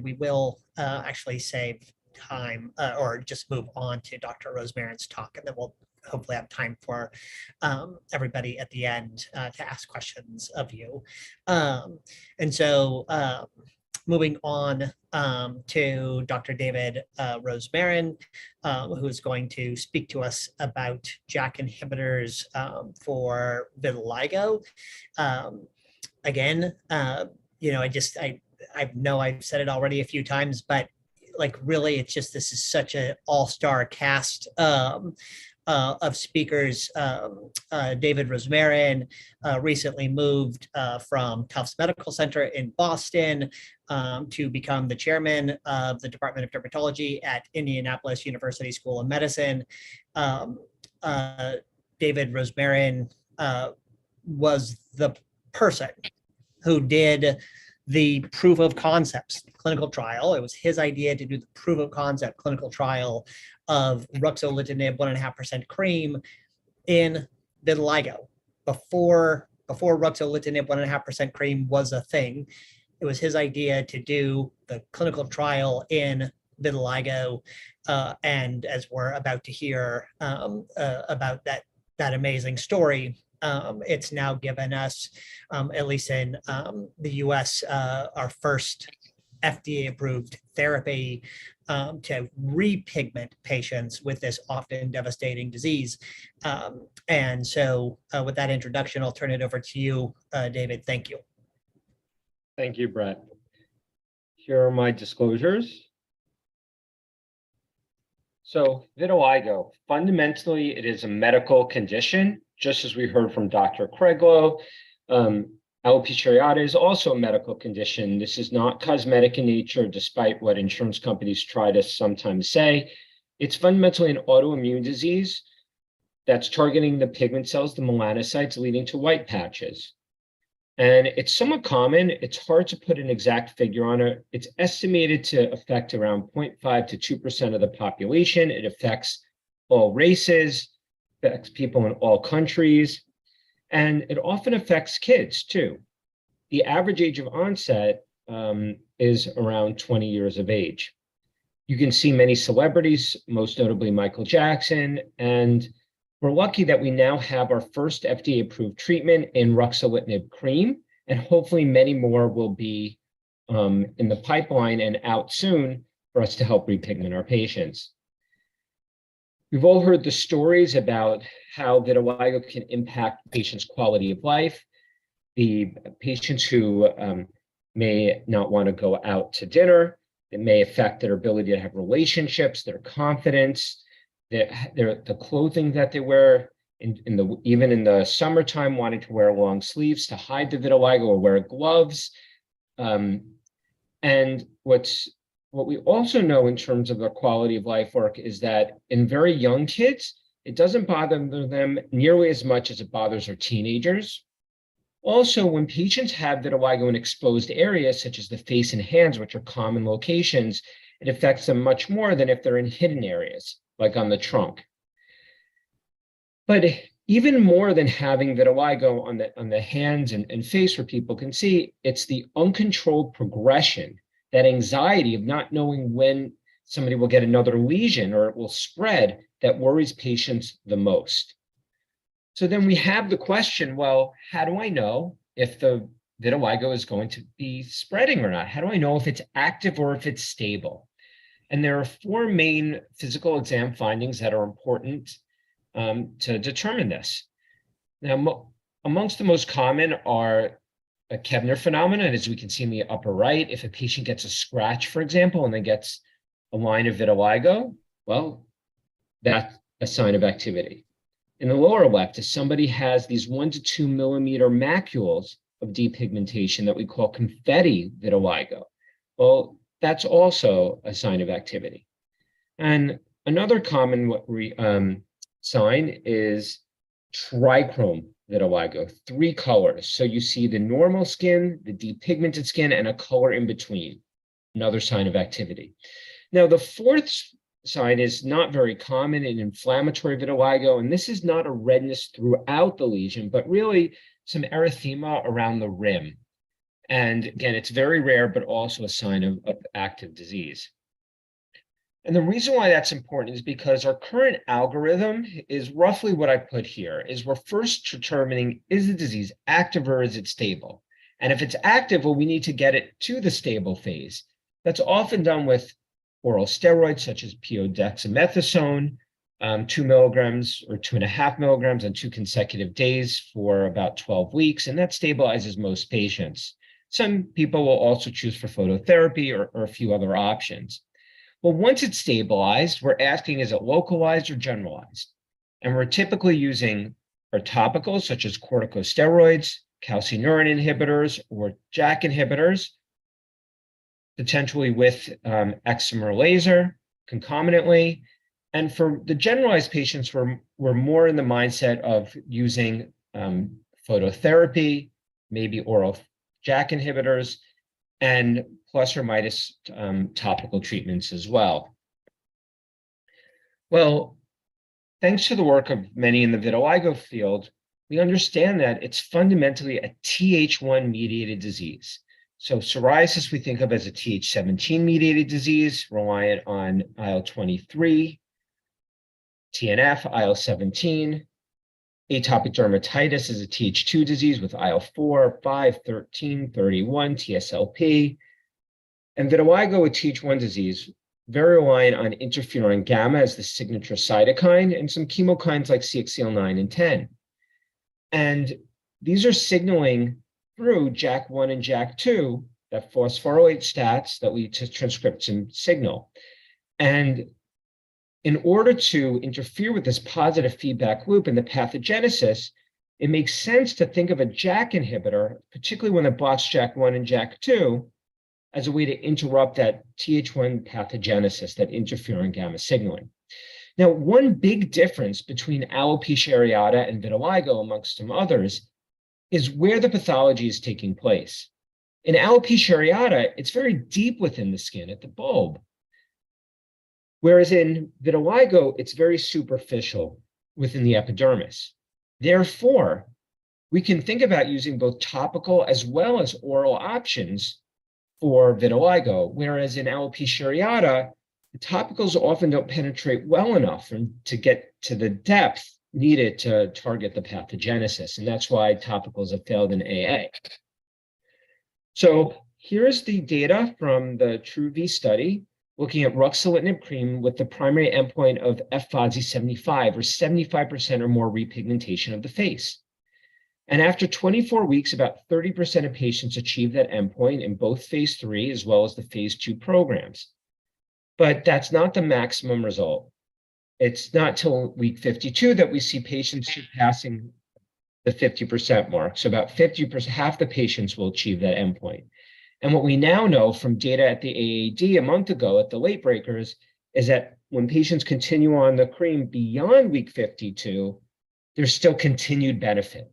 we will actually save time or just move on to Dr. Rosemarin's talk, and then we'll hopefully have time for everybody at the end to ask questions of you. And so moving on to Dr. David Rosemarin, who is going to speak to us about JAK inhibitors for vitiligo. Again, I know I've said it already a few times, but like really, it's just this is such an all-star cast of speakers. David Rosemarin recently moved from Tufts Medical Center in Boston to become the chairman of the Department of Dermatology at Indianapolis University School of Medicine. David Rosemarin was the person who did the proof of concepts clinical trial. It was his idea to do the proof of concept clinical trial of ruxolitinib 1.5% cream in vitiligo. Before ruxolitinib 1.5% cream was a thing, it was his idea to do the clinical trial in vitiligo. And as we're about to hear about that amazing story, it's now given us, at least in the US, our first FDA-approved therapy to repigment patients with this often devastating disease. And so with that introduction, I'll turn it over to you, David. Thank you. Thank you, Brett. Here are my disclosures. So vitiligo, fundamentally, it is a medical condition, just as we heard from Dr. Craiglow. Alopecia areata is also a medical condition. This is not cosmetic in nature, despite what insurance companies try to sometimes say. It's fundamentally an autoimmune disease that's targeting the pigment cells, the melanocytes, leading to white patches. And it's somewhat common. It's hard to put an exact figure on it. It's estimated to affect around 0.5 to 2% of the population. It affects all races, affects people in all countries, and it often affects kids too. The average age of onset is around 20 years of age. You can see many celebrities, most notably Michael Jackson, and we're lucky that we now have our first FDA-approved treatment in ruxolitinib cream, and hopefully many more will be in the pipeline and out soon for us to help repigment our patients. We've all heard the stories about how vitiligo can impact patients' quality of life. The patients who may not want to go out to dinner, It may affect their ability to have relationships, their confidence, the clothing that they wear, even in the summertime, wanting to wear long sleeves to hide the vitiligo or wear gloves. And what we also know in terms of their quality of life work is that in very young kids, it doesn't bother them nearly as much as it bothers our teenagers. Also, when patients have vitiligo in exposed areas, such as the face and hands, which are common locations, it affects them much more than if they're in hidden areas, like on the trunk. But even more than having vitiligo on the hands and face where people can see, it's the uncontrolled progression, that anxiety of not knowing when somebody will get another lesion or it will spread, that worries patients the most. So then we have the question, well, how do I know if the vitiligo is going to be spreading or not? How do I know if it's active or if it's stable? And there are 4 main physical exam findings that are important to determine this. Now, amongst the most common are a Kebner phenomenon, as we can see in the upper right. If a patient gets a scratch, for example, and then gets a line of vitiligo, well, that's a sign of activity. In the lower left, if somebody has these 1 to 2 millimeter macules of depigmentation that we call confetti vitiligo, well, that's also a sign of activity. And another common sign is trichrome vitiligo, 3 colors. So you see the normal skin, the depigmented skin, and a color in between, another sign of activity. Now, the 4th sign is not very common in inflammatory vitiligo, and this is not a redness throughout the lesion, but really some erythema around the rim. And again, it's very rare, but also a sign of active disease. And the reason why that's important is because our current algorithm is roughly what I put here, is we're first determining, is the disease active or is it stable? And if it's active, well, we need to get it to the stable phase. That's often done with oral steroids, such as pioDexamethasone, 2 milligrams or 2.5 milligrams on 2 consecutive days for about 12 weeks, and that stabilizes most patients. Some people will also choose for phototherapy or a few other options. Well, once it's stabilized, we're asking, is it localized or generalized? And we're typically using our topicals, such as corticosteroids, calcineurin inhibitors, or JAK inhibitors, potentially with excimer laser concomitantly. And for the generalized patients, we're more in the mindset of using phototherapy, maybe oral JAK inhibitors, and plus or minus topical treatments as well. Well, thanks to the work of many in the vitiligo field, we understand that it's fundamentally a Th1 mediated disease. So psoriasis we think of as a Th17 mediated disease, reliant on IL-23, TNF, IL-17. Atopic dermatitis is a Th2 disease with IL-4, 5, 13, 31, TSLP. And vitiligo, a Th1 disease, very reliant on interferon gamma as the signature cytokine and some chemokines like CXCL9 and 10. And these are signaling through JAK1 and JAK2, that phosphorylate stats that lead to transcription signal. And in order to interfere with this positive feedback loop in the pathogenesis, it makes sense to think of a JAK inhibitor, particularly when it blocks JAK1 and JAK2, as a way to interrupt that Th1 pathogenesis, that interferon gamma signaling. Now, one big difference between alopecia areata and vitiligo, amongst some others, is where the pathology is taking place. In alopecia areata, it's very deep within the skin at the bulb. Whereas in vitiligo, it's very superficial within the epidermis. Therefore, we can think about using both topical as well as oral options for vitiligo, whereas in alopecia areata, the topicals often don't penetrate well enough to get to the depth needed to target the pathogenesis, and that's why topicals have failed in AA. So here's the data from the TRuE-V study, looking at ruxolitinib cream with the primary endpoint of F-VASI 75, or 75% or more repigmentation of the face. And after 24 weeks, about 30% of patients achieved that endpoint in both phase 3 as well as the phase 2 programs. But that's not the maximum result. It's not till week 52 that we see patients surpassing the 50% mark. So about 50%, half the patients will achieve that endpoint. And what we now know from data at the AAD a month ago at the late breakers is that when patients continue on the cream beyond week 52, there's still continued benefit.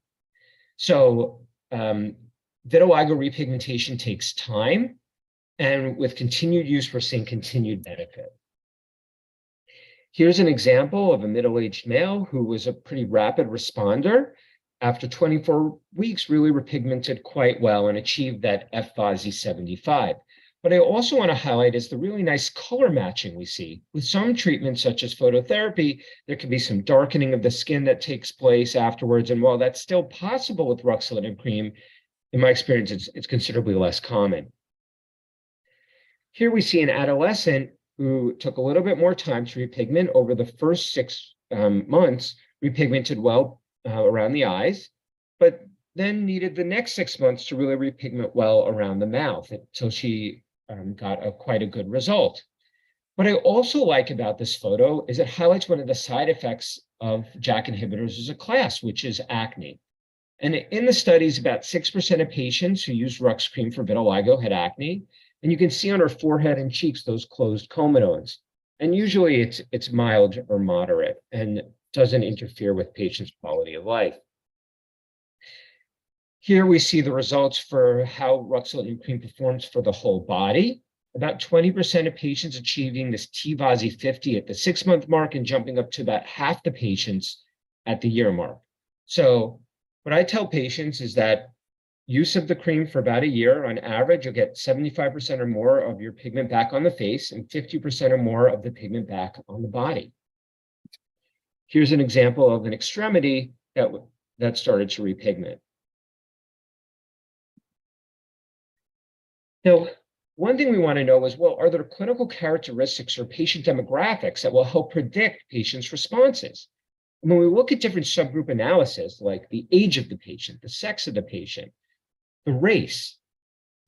So vitiligo repigmentation takes time, and with continued use, we're seeing continued benefit. Here's an example of a middle-aged male who was a pretty rapid responder. After 24 weeks, really repigmented quite well and achieved that F-VASI 75. What I also want to highlight is the really nice color matching we see. With some treatments, such as phototherapy, there can be some darkening of the skin that takes place afterwards. And while that's still possible with ruxolitinib cream, in my experience, it's considerably less common. Here we see an adolescent who took a little bit more time to repigment. Over the first 6 months, repigmented well around the eyes, but then needed the next 6 months to really repigment well around the mouth until she got quite a good result. What I also like about this photo is it highlights one of the side effects of JAK inhibitors as a class, which is acne. And in the studies, about 6% of patients who used Rux cream for vitiligo had acne. And you can see on her forehead and cheeks those closed comedones. And usually it's mild or moderate and doesn't interfere with patients' quality of life. Here we see the results for how ruxolitinib cream performs for the whole body. About 20% of patients achieving this T-VASI 50 at the 6-month mark and jumping up to about half the patients at the year mark. So what I tell patients is that use of the cream for about a year, on average, you'll get 75% or more of your pigment back on the face and 50% or more of the pigment back on the body. Here's an example of an extremity that started to repigment. Now, one thing we want to know is, well, are there clinical characteristics or patient demographics that will help predict patients' responses? And when we look at different subgroup analysis, like the age of the patient, the sex of the patient, the race,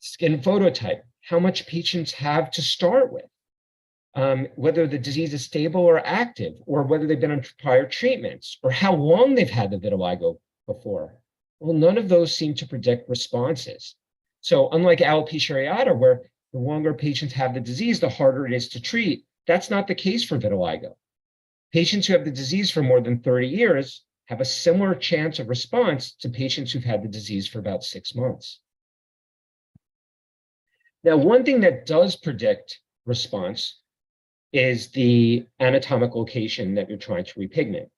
skin phototype, how much patients have to start with, whether the disease is stable or active, or whether they've been on prior treatments, or how long they've had the vitiligo before. Well, none of those seem to predict responses. So unlike alopecia areata, where the longer patients have the disease, the harder it is to treat, that's not the case for vitiligo. Patients who have the disease for more than 30 years have a similar chance of response to patients who've had the disease for about 6 months. Now, one thing that does predict response is the anatomic location that you're trying to repigment.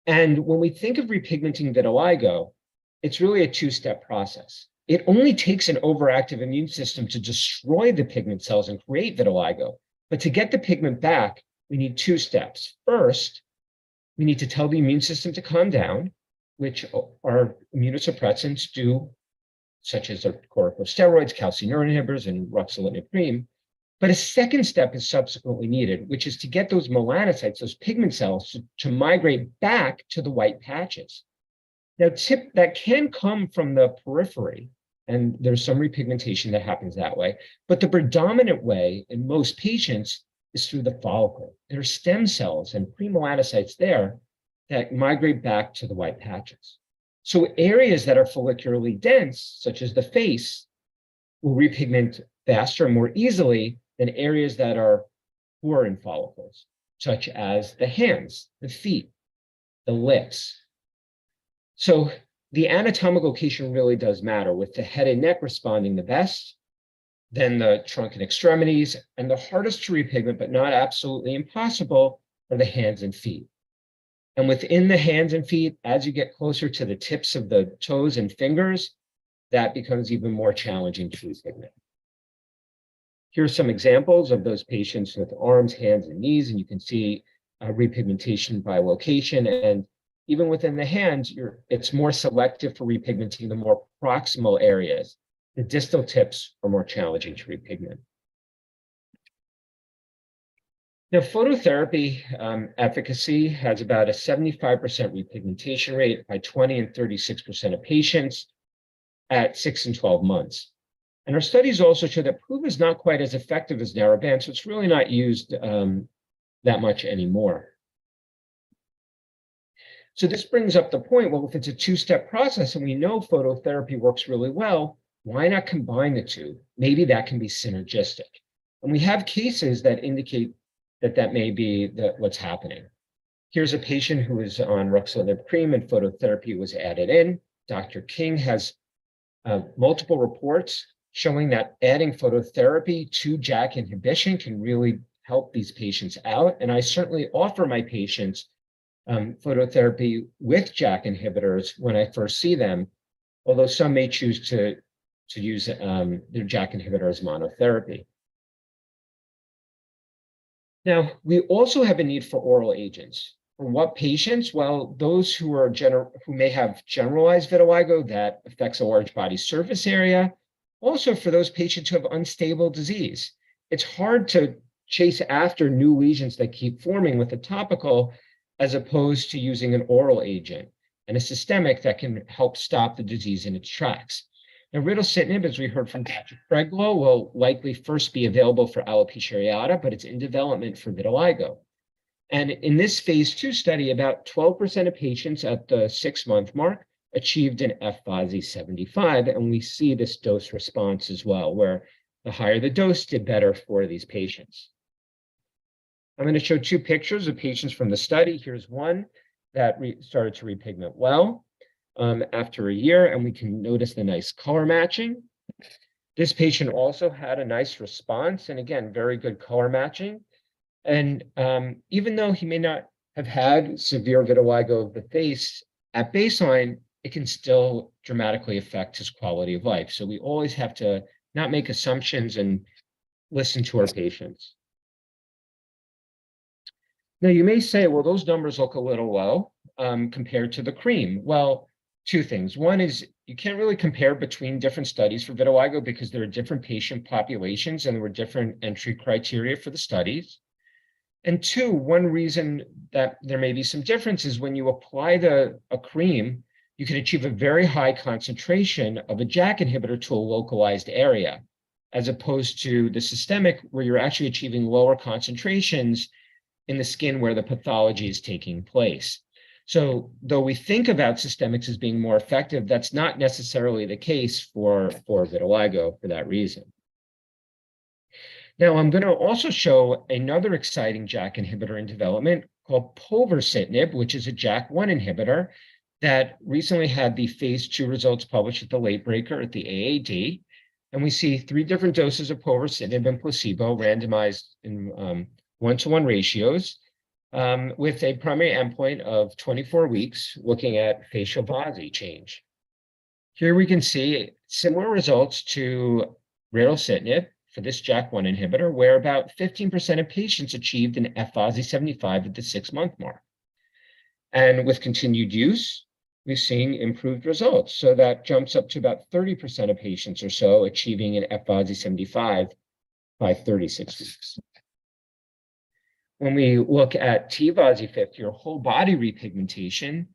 And when we think of repigmenting vitiligo, it's really a 2-step process. It only takes an overactive immune system to destroy the pigment cells and create vitiligo. But to get the pigment back, we need 2 steps. First, we need to tell the immune system to calm down, which our immunosuppressants do, such as corticosteroids, calcineurin inhibitors, and ruxolitinib cream. But a second step is subsequently needed, which is to get those melanocytes, those pigment cells, to migrate back to the white patches. Now, that can come from the periphery, and there's some repigmentation that happens that way. But the predominant way in most patients is through the follicle. There are stem cells and premelanocytes there that migrate back to the white patches. So areas that are follicularly dense, such as the face, will repigment faster and more easily than areas that are poor in follicles, such as the hands, the feet, the lips. So the anatomical location really does matter, with the head and neck responding the best, then the trunk and extremities, and the hardest to repigment, but not absolutely impossible, are the hands and feet. And within the hands and feet, as you get closer to the tips of the toes and fingers, that becomes even more challenging to repigment. Here's some examples of those patients with arms, hands, and knees, and you can see repigmentation by location. And even within the hands, it's more selective for repigmenting the more proximal areas. The distal tips are more challenging to repigment. Now, phototherapy efficacy has about a 75% repigmentation rate by 20 and 36% of patients at 6 and 12 months. And our studies also show that PUVA is not quite as effective as narrowband, so it's really not used that much anymore. So this brings up the point, well, if it's a two-step process and we know phototherapy works really well, why not combine the two? Maybe that can be synergistic. And we have cases that indicate that that may be what's happening. Here's a patient who is on ruxolitinib cream and phototherapy was added in. Dr. King has multiple reports showing that adding phototherapy to JAK inhibition can really help these patients out. And I certainly offer my patients phototherapy with JAK inhibitors when I first see them, although some may choose to use their JAK inhibitor as monotherapy. Now, we also have a need for oral agents. For what patients? Well, those who may have generalized vitiligo that affects a large body surface area. Also for those patients who have unstable disease. It's hard to chase after new lesions that keep forming with a topical as opposed to using an oral agent and a systemic that can help stop the disease in its tracks. Now, ritlecitinib, as we heard from Dr. Preglow, will likely first be available for alopecia areata, but it's in development for vitiligo. And in this phase 2 study, about 12% of patients at the 6-month mark achieved an F-VASI 75, and we see this dose response as well, where the higher the dose did better for these patients. I'm going to show 2 pictures of patients from the study. Here's one that started to repigment well after a year, and we can notice the nice color matching. This patient also had a nice response, and again, very good color matching. And even though he may not have had severe vitiligo of the face at baseline, it can still dramatically affect his quality of life. So we always have to not make assumptions and listen to our patients. Now, you may say, well, those numbers look a little low compared to the cream. Well, 2 things. One is you can't really compare between different studies for vitiligo because there are different patient populations and there were different entry criteria for the studies. And 2, one reason that there may be some difference is when you apply a cream, you can achieve a very high concentration of a JAK inhibitor to a localized area, as opposed to the systemic where you're actually achieving lower concentrations in the skin where the pathology is taking place. So though we think about systemics as being more effective, that's not necessarily the case for vitiligo for that reason. Now, I'm going to also show another exciting JAK inhibitor in development called povorcitinib, which is a JAK1 inhibitor that recently had the phase 2 results published at the late breaker at the AAD. And we see 3 different doses of povorcitinib and placebo randomized in 1-to-1 ratios with a primary endpoint of 24 weeks looking at facial VASI change. Here we can see similar results to ritlecitinib for this JAK1 inhibitor, where about 15% of patients achieved an F-VASI 75 at the 6-month mark. And with continued use, we're seeing improved results. So that jumps up to about 30% of patients or so achieving an F-VASI 75 by 36 weeks. When we look at T-VASI 50 or whole body repigmentation,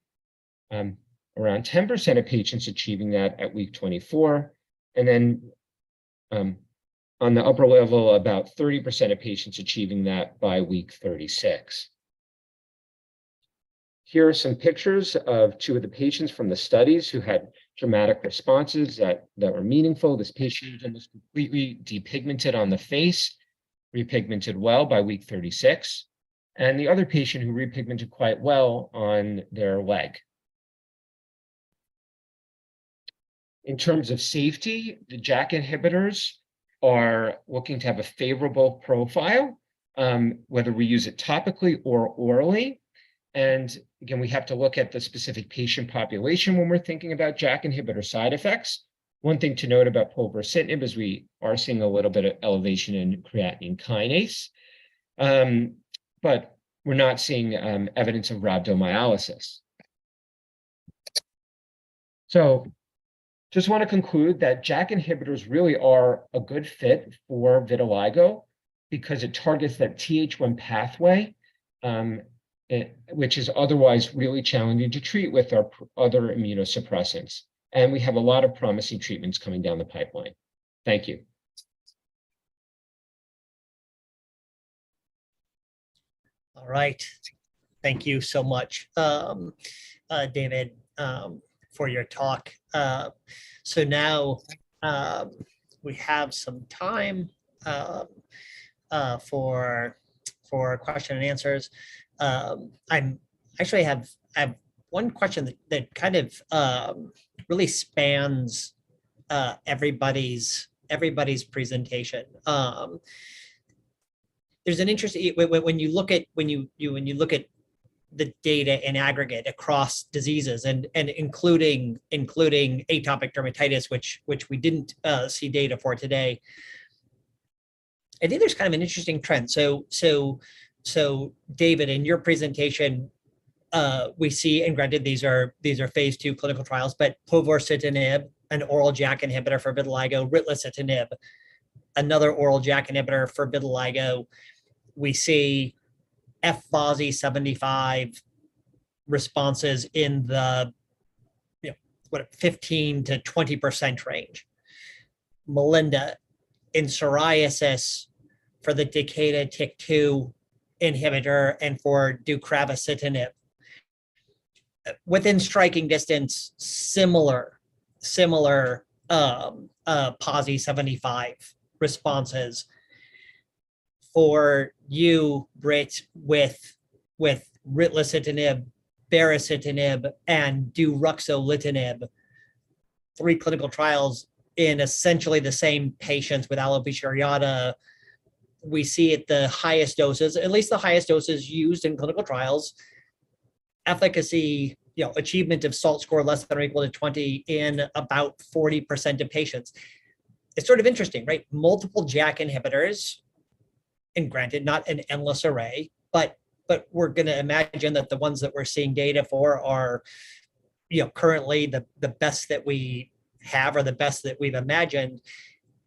around 10% of patients achieving that at week 24. And then on the upper level, about 30% of patients achieving that by week 36. Here are some pictures of 2 of the patients from the studies who had dramatic responses that were meaningful. This patient was completely depigmented on the face, repigmented well by week 36, and the other patient who repigmented quite well on their leg. In terms of safety, the JAK inhibitors are looking to have a favorable profile, whether we use it topically or orally. And again, we have to look at the specific patient population when we're thinking about JAK inhibitor side effects. One thing to note about povorcitinib is we are seeing a little bit of elevation in creatinine kinase, but we're not seeing evidence of rhabdomyolysis. So just want to conclude that JAK inhibitors really are a good fit for vitiligo because it targets that Th1 pathway, which is otherwise really challenging to treat with our other immunosuppressants. And we have a lot of promising treatments coming down the pipeline. Thank you. All right. Thank you so much, David, for your talk. So now we have some time for question and answers. I'm actually have one question that kind of really spans everybody's presentation. There's an interesting when you look at the data in aggregate across diseases and including atopic dermatitis, which we didn't see data for today. I think there's kind of an interesting trend. So David, in your presentation, we see, and granted these are phase 2 clinical trials, but povorcitinib, an oral JAK inhibitor for vitiligo, ritlecitinib, another oral JAK inhibitor for vitiligo. We see F-VASI 75 responses in the 15 to 20% range. Melinda, in psoriasis for the Takeda TYK2 inhibitor and for deucravacitinib, within striking distance, similar PASI 75 responses. For you, Britt, with ritlecitinib, baricitinib, and duruxolitinib, 3 clinical trials in essentially the same patients with alopecia areata. We see at the highest doses, at least the highest doses used in clinical trials, efficacy, achievement of SALT score less than or equal to 20 in about 40% of patients. It's sort of interesting, right? Multiple JAK inhibitors, and granted, not an endless array, but we're going to imagine that the ones that we're seeing data for are, currently the best that we have or the best that we've imagined.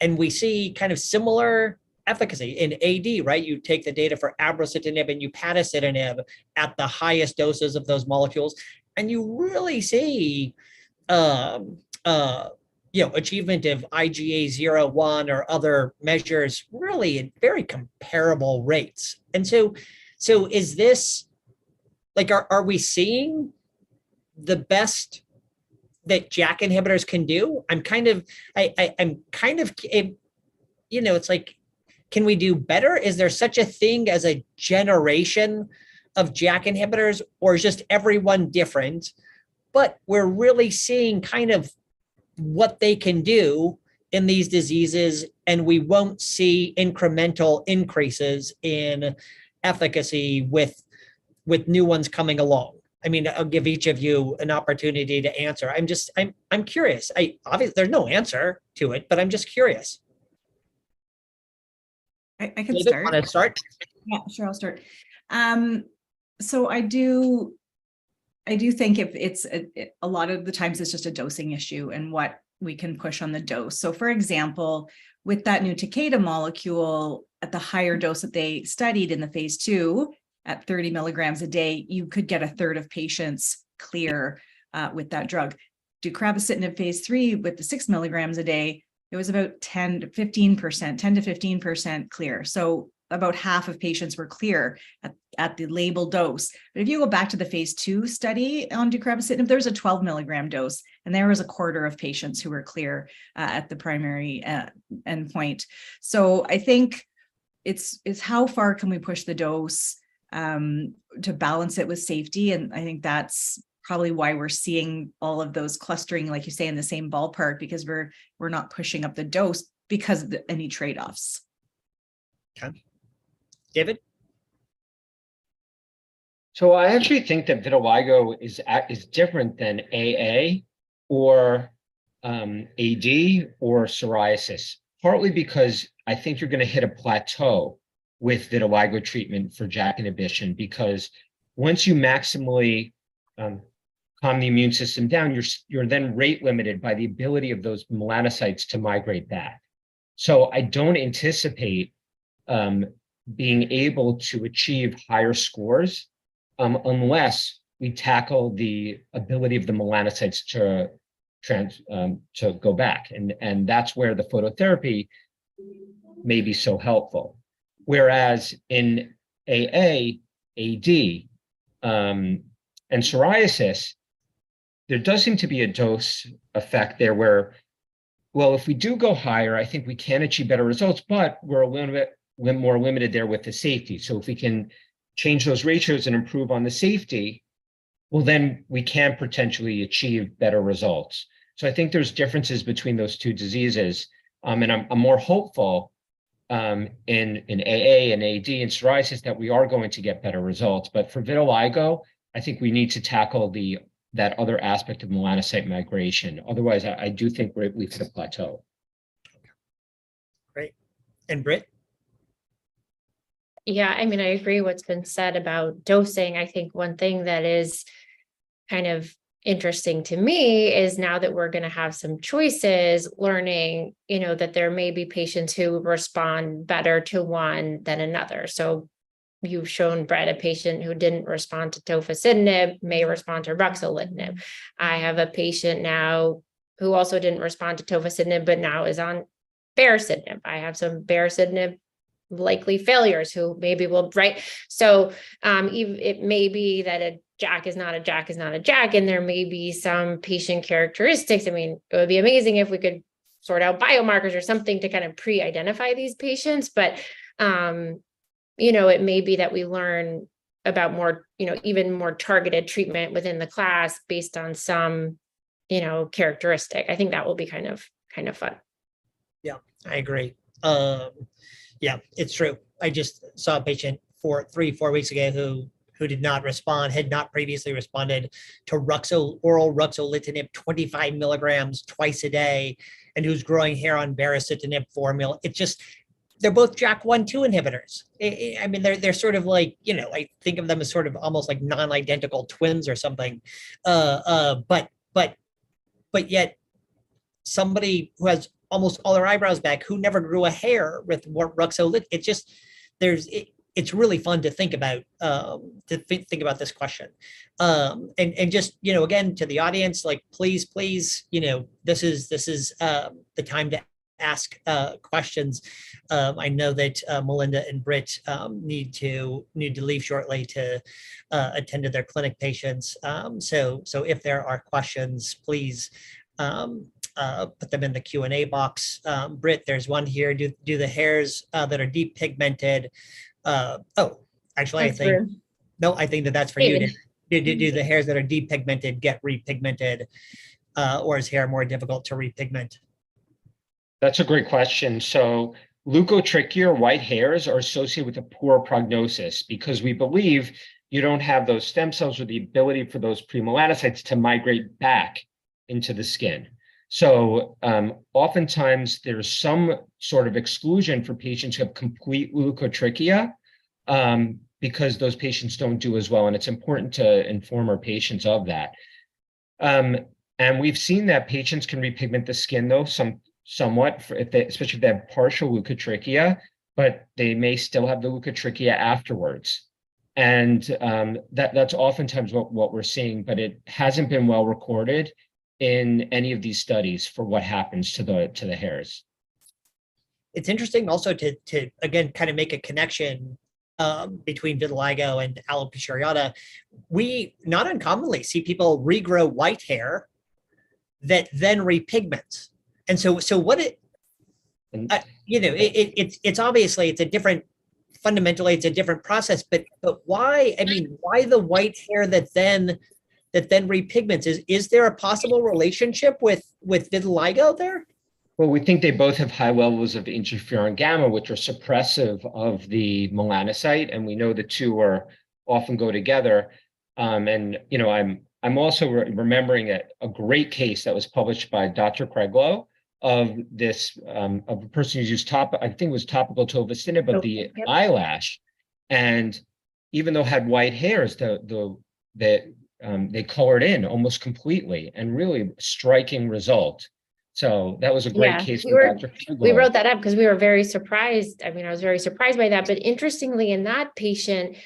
And we see kind of similar efficacy in AD, right? You take the data for abrocitinib and upadacitinib at the highest doses of those molecules, and you really see achievement of IGA 0/1 or other measures really in very comparable rates. And so is this, like, are we seeing the best that JAK inhibitors can do? I'm kind of, it's like, can we do better? Is there such a thing as a generation of JAK inhibitors, or is just everyone different? But we're really seeing kind of what they can do in these diseases, and we won't see incremental increases in efficacy with new ones coming along. I mean, I'll give each of you an opportunity to answer. I'm curious. Obviously there's no answer to it, but I'm just curious. I can start. Want to start? Yeah, sure, I'll start. So I do think if it's a lot of the times it's just a dosing issue and what we can push on the dose. So for example, with that new Takeda molecule at the higher dose that they studied in the phase 2 at 30 milligrams a day, you could get a third of patients clear with that drug. Deucravacitinib phase 3 with the 6 milligrams a day, it was about 10 to 15% clear. So about half of patients were clear at the label dose. But if you go back to the phase 2 study on deucravacitinib, there was a 12 milligram dose, and there was a quarter of patients who were clear at the primary endpoint. So I think it's how far can we push the dose to balance it with safety? And I think that's probably why we're seeing all of those clustering, like you say, in the same ballpark, because we're not pushing up the dose because of any trade-offs. Okay. David? So I actually think that vitiligo is different than AA or AD or psoriasis, partly because I think you're going to hit a plateau with vitiligo treatment for JAK inhibition, because once you maximally calm the immune system down, you're then rate limited by the ability of those melanocytes to migrate back. So I don't anticipate being able to achieve higher scores unless we tackle the ability of the melanocytes to go back. And that's where the phototherapy may be so helpful. Whereas in AA, AD, and psoriasis, there does seem to be a dose effect there where, well, if we do go higher, I think we can achieve better results, but we're a little bit more limited there with the safety. So if we can change those ratios and improve on the safety, well, then we can potentially achieve better results. So I think there's differences between those two diseases. And I'm more hopeful in AA and AD and psoriasis that we are going to get better results. But for vitiligo, I think we need to tackle that other aspect of melanocyte migration. Otherwise, I do think we've hit a plateau. Great. And Britt? Yeah, I mean, I agree what's been said about dosing. I think one thing that is kind of interesting to me is now that we're going to have some choices, learning, that there may be patients who respond better to one than another. So you've shown, Brett, a patient who didn't respond to tofacitinib may respond to ruxolitinib. I have a patient now who also didn't respond to tofacitinib, but now is on baricitinib. I have some baricitinib likely failures who maybe will, right? So it may be that a JAK is not a JAK is not a JAK, and there may be some patient characteristics. I mean, it would be amazing if we could sort out biomarkers or something to kind of pre-identify these patients, but it may be that we learn about more, even more targeted treatment within the class based on some, characteristic. I think that will be kind of fun. Yeah, I agree. Yeah, it's true. I just saw a patient 3-4 weeks ago who did not respond, had not previously responded to oral ruxolitinib 25 milligrams twice a day, and who's growing hair on baricitinib 4 mil. It's just, they're both JAK1/2 inhibitors. I mean, they're sort of like, I think of them as sort of almost like non-identical twins or something. But yet somebody who has almost all their eyebrows back, who never grew a hair with ruxolitinib, it's really fun to think about think about this question. And just, again, to the audience, like, please, this is the time to ask questions. I know that Melinda and Britt need to leave shortly to attend to their clinic patients. So if there are questions, please put them in the Q&A box. Britt, there's one here. Do the hairs that are depigmented? Actually, I think that's for you. Do the hairs that are depigmented get repigmented, or is hair more difficult to repigment? That's a great question. So leukotrichia, white hairs, are associated with a poor prognosis because we believe you don't have those stem cells or the ability for those premelanocytes to migrate back into the skin. So oftentimes there's some sort of exclusion for patients who have complete leukotrichia because those patients don't do as well. And it's important to inform our patients of that. And we've seen that patients can repigment the skin, though, somewhat, especially if they have partial leukotrichia, but they may still have the leukotrichia afterwards. And that's oftentimes what we're seeing, but it hasn't been well recorded in any of these studies for what happens to the hairs. It's interesting also to again kind of make a connection between vitiligo and alopecia areata. We not uncommonly see people regrow white hair that then repigments. And so what it's obviously fundamentally it's a different process, but why the white hair that then repigments? Is there a possible relationship with vitiligo there? Well, we think they both have high levels of interferon gamma, which are suppressive of the melanocyte, and we know the two often go together. And I'm also remembering a great case that was published by Dr. Craiglow of this of a person who's used I think it was topical tofacitinib of the eyelash, and even though it had white hairs, they colored in almost completely, and really striking result So that was a great case we from were, Dr. we Kiglow. wrote that up because we were very surprised. I mean, I was very surprised by that, but interestingly, in that patient,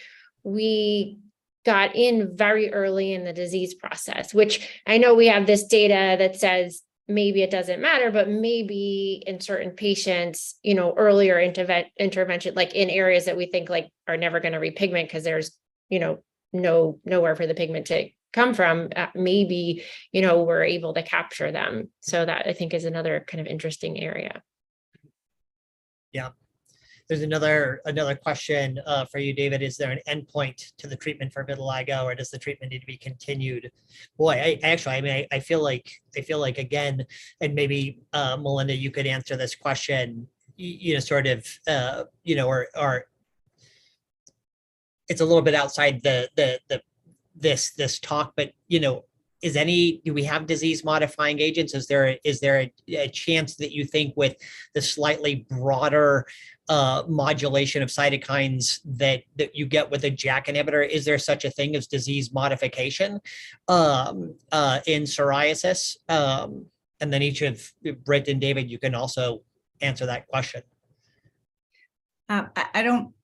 we got in very early in the disease process, which I know we have this data that says maybe it doesn't matter, but maybe in certain patients, you know, earlier intervention, like in areas that we think like are never going to repigment because there's, you know, nowhere for the pigment to come from, maybe, you know, we're able to capture them. So that I think is another kind of interesting area. Yeah. There's another question for you, David. Is there an endpoint to the treatment for vitiligo, or does the treatment need to be continued? Boy, I feel like again, and maybe Melinda, you could answer this question. You know, sort of, you know, or it's a little bit outside this talk, but you know, do we have disease modifying agents? Is there a chance that you think with the slightly broader modulation of cytokines that you get with a JAK inhibitor, is there such a thing as disease modification in psoriasis? And then each of Britt and David, you can also answer that question. I don't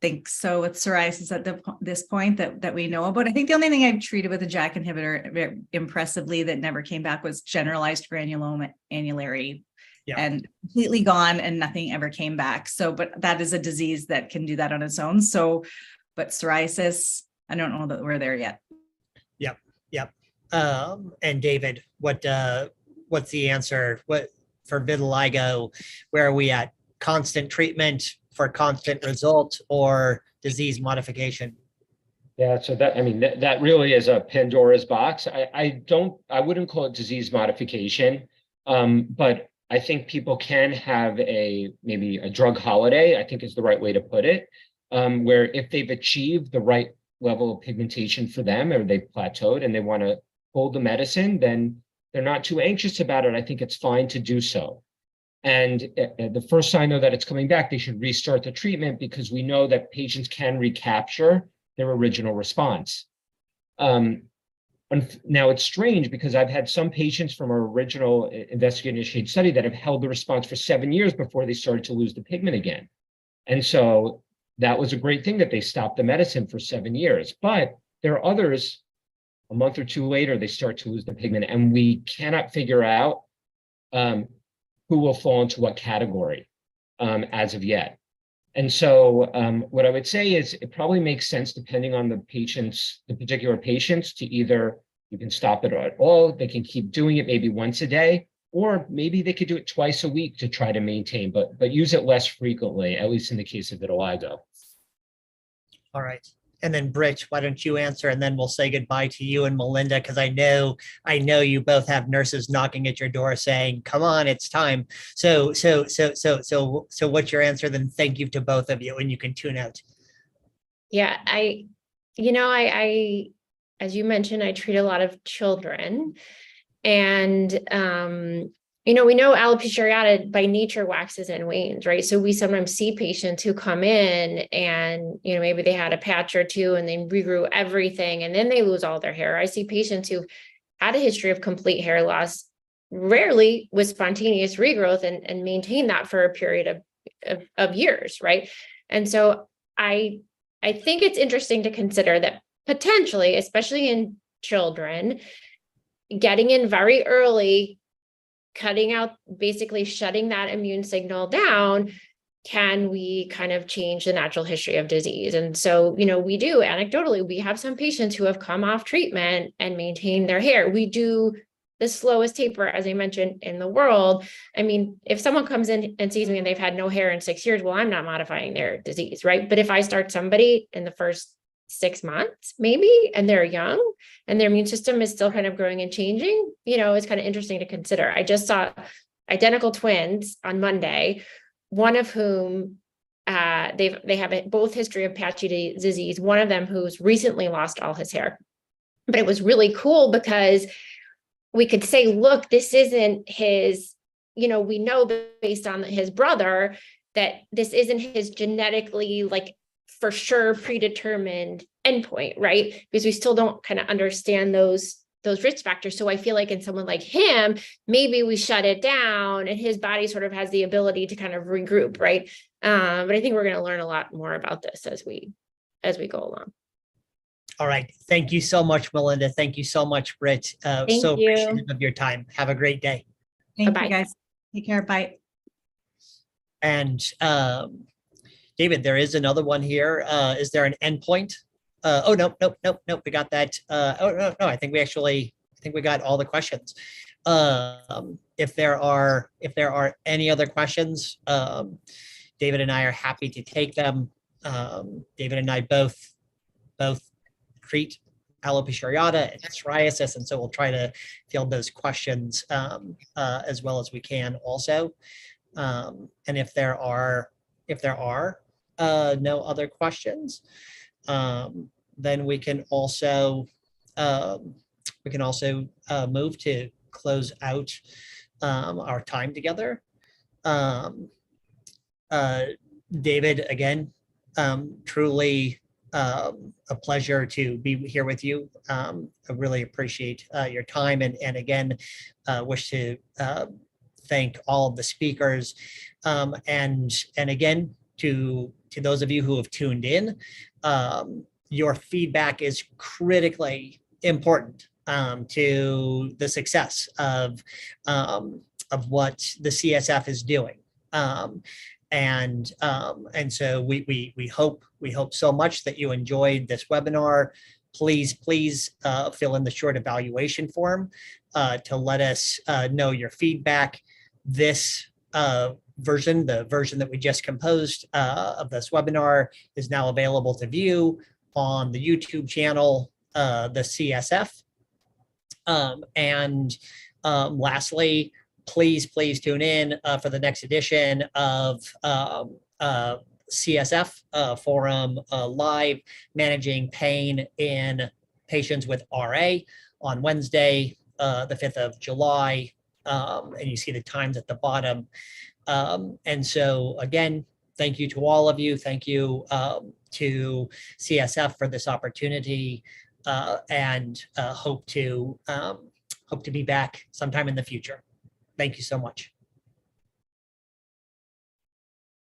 think so with psoriasis at this point that we know about. I think the only thing I've treated with a JAK inhibitor very impressively that never came back was generalized granuloma annulare, and completely gone and nothing ever came back. So, but that is a disease that can do that on its own. So, but psoriasis, I don't know that we're there yet. Yep. And David, what's the answer? What for vitiligo? Where are we at? Constant treatment for constant result or disease modification? Yeah, so that, I mean, that really is a Pandora's box. I wouldn't call it disease modification, but I think people can have maybe a drug holiday, I think is the right way to put it, where if they've achieved the right level of pigmentation for them, or they've plateaued and they want to hold the medicine, then they're not too anxious about it. I think it's fine to do so. And the first sign, though, that it's coming back, they should restart the treatment, because we know that patients can recapture their original response. Now, it's strange because I've had some patients from our original investigator-initiated study that have held the response for 7 years before they started to lose the pigment again. And so that was a great thing that they stopped the medicine for 7 years. But there are others, a month or two later, they start to lose the pigment, and we cannot figure out who will fall into what category as of yet. And so what I would say is it probably makes sense, depending on the particular patients, to either you can stop it at all, they can keep doing it maybe once a day, or maybe they could do it twice a week to try to maintain, but use it less frequently, at least in the case of vitiligo. All right. And then Britt, why don't you answer, and then we'll say goodbye to you and Melinda, because I know you both have nurses knocking at your door saying, "Come on, it's time." So what's your answer? Then thank you to both of you, and you can tune out. Yeah, I as you mentioned, I treat a lot of children, and you know, we know alopecia areata by nature waxes and wanes, right? So we sometimes see patients who come in and, you know, maybe they had a patch or two and they regrew everything and then they lose all their hair. I see patients who had a history of complete hair loss, rarely with spontaneous regrowth, and maintain that for a period of years, right? And so I think it's interesting to consider that potentially, especially in children, getting in very early, cutting out, basically shutting that immune signal down, can we kind of change the natural history of disease? And so, you know, we do anecdotally, we have some patients who have come off treatment and maintain their hair. We do the slowest taper, as I mentioned, in the world. I mean, if someone comes in and sees me and they've had no hair in 6 years, well, I'm not modifying their disease, right? But if I start somebody in the first 6 months, maybe, and they're young and their immune system is still kind of growing and changing, you know, it's kind of interesting to consider. I just saw identical twins on Monday, one of whom they have both history of patchy disease, one of them who's recently lost all his hair. But it was really cool because we could say, look, this isn't his, you know, we know based on his brother that this isn't his genetically, like, for sure predetermined endpoint, right? Because we still don't kind of understand those those risk factors. So I feel like in someone like him, maybe we shut it down and his body sort of has the ability to kind of regroup, right? But I think we're going to learn a lot more about this as we go along. All right. Thank you so much, Melinda. Thank you so much, Britt. Thank So you. appreciative of your time. Have a great day. Thank Bye-bye. you, guys. Take care. Bye. And David, there is another one here. Is there an endpoint? Oh, no. We got that. No. I think we got all the questions. If there are any other questions, David and I are happy to take them. David and I both treat alopecia areata and psoriasis, and so we'll try to field those questions as well as we can also. And if there are no other questions, then we can also move to close out our time together. David, again, truly a pleasure to be here with you. I really appreciate your time, and again, wish to thank all of the speakers, and again, to those of you who have tuned in, your feedback is critically important to the success of what the CSF is doing. And so we hope so much that you enjoyed this webinar. Please fill in the short evaluation form to let us know your feedback. This version, the version that we just composed of this webinar, is now available to view on the YouTube channel, the CSF. Lastly, please tune in for the next edition of CSF Forum Live, Managing Pain in Patients with RA, on Wednesday, the 5th of July. And you see the times at the bottom. And so again, thank you to all of you. Thank you to CSF for this opportunity, and hope to be back sometime in the future. Thank you so much.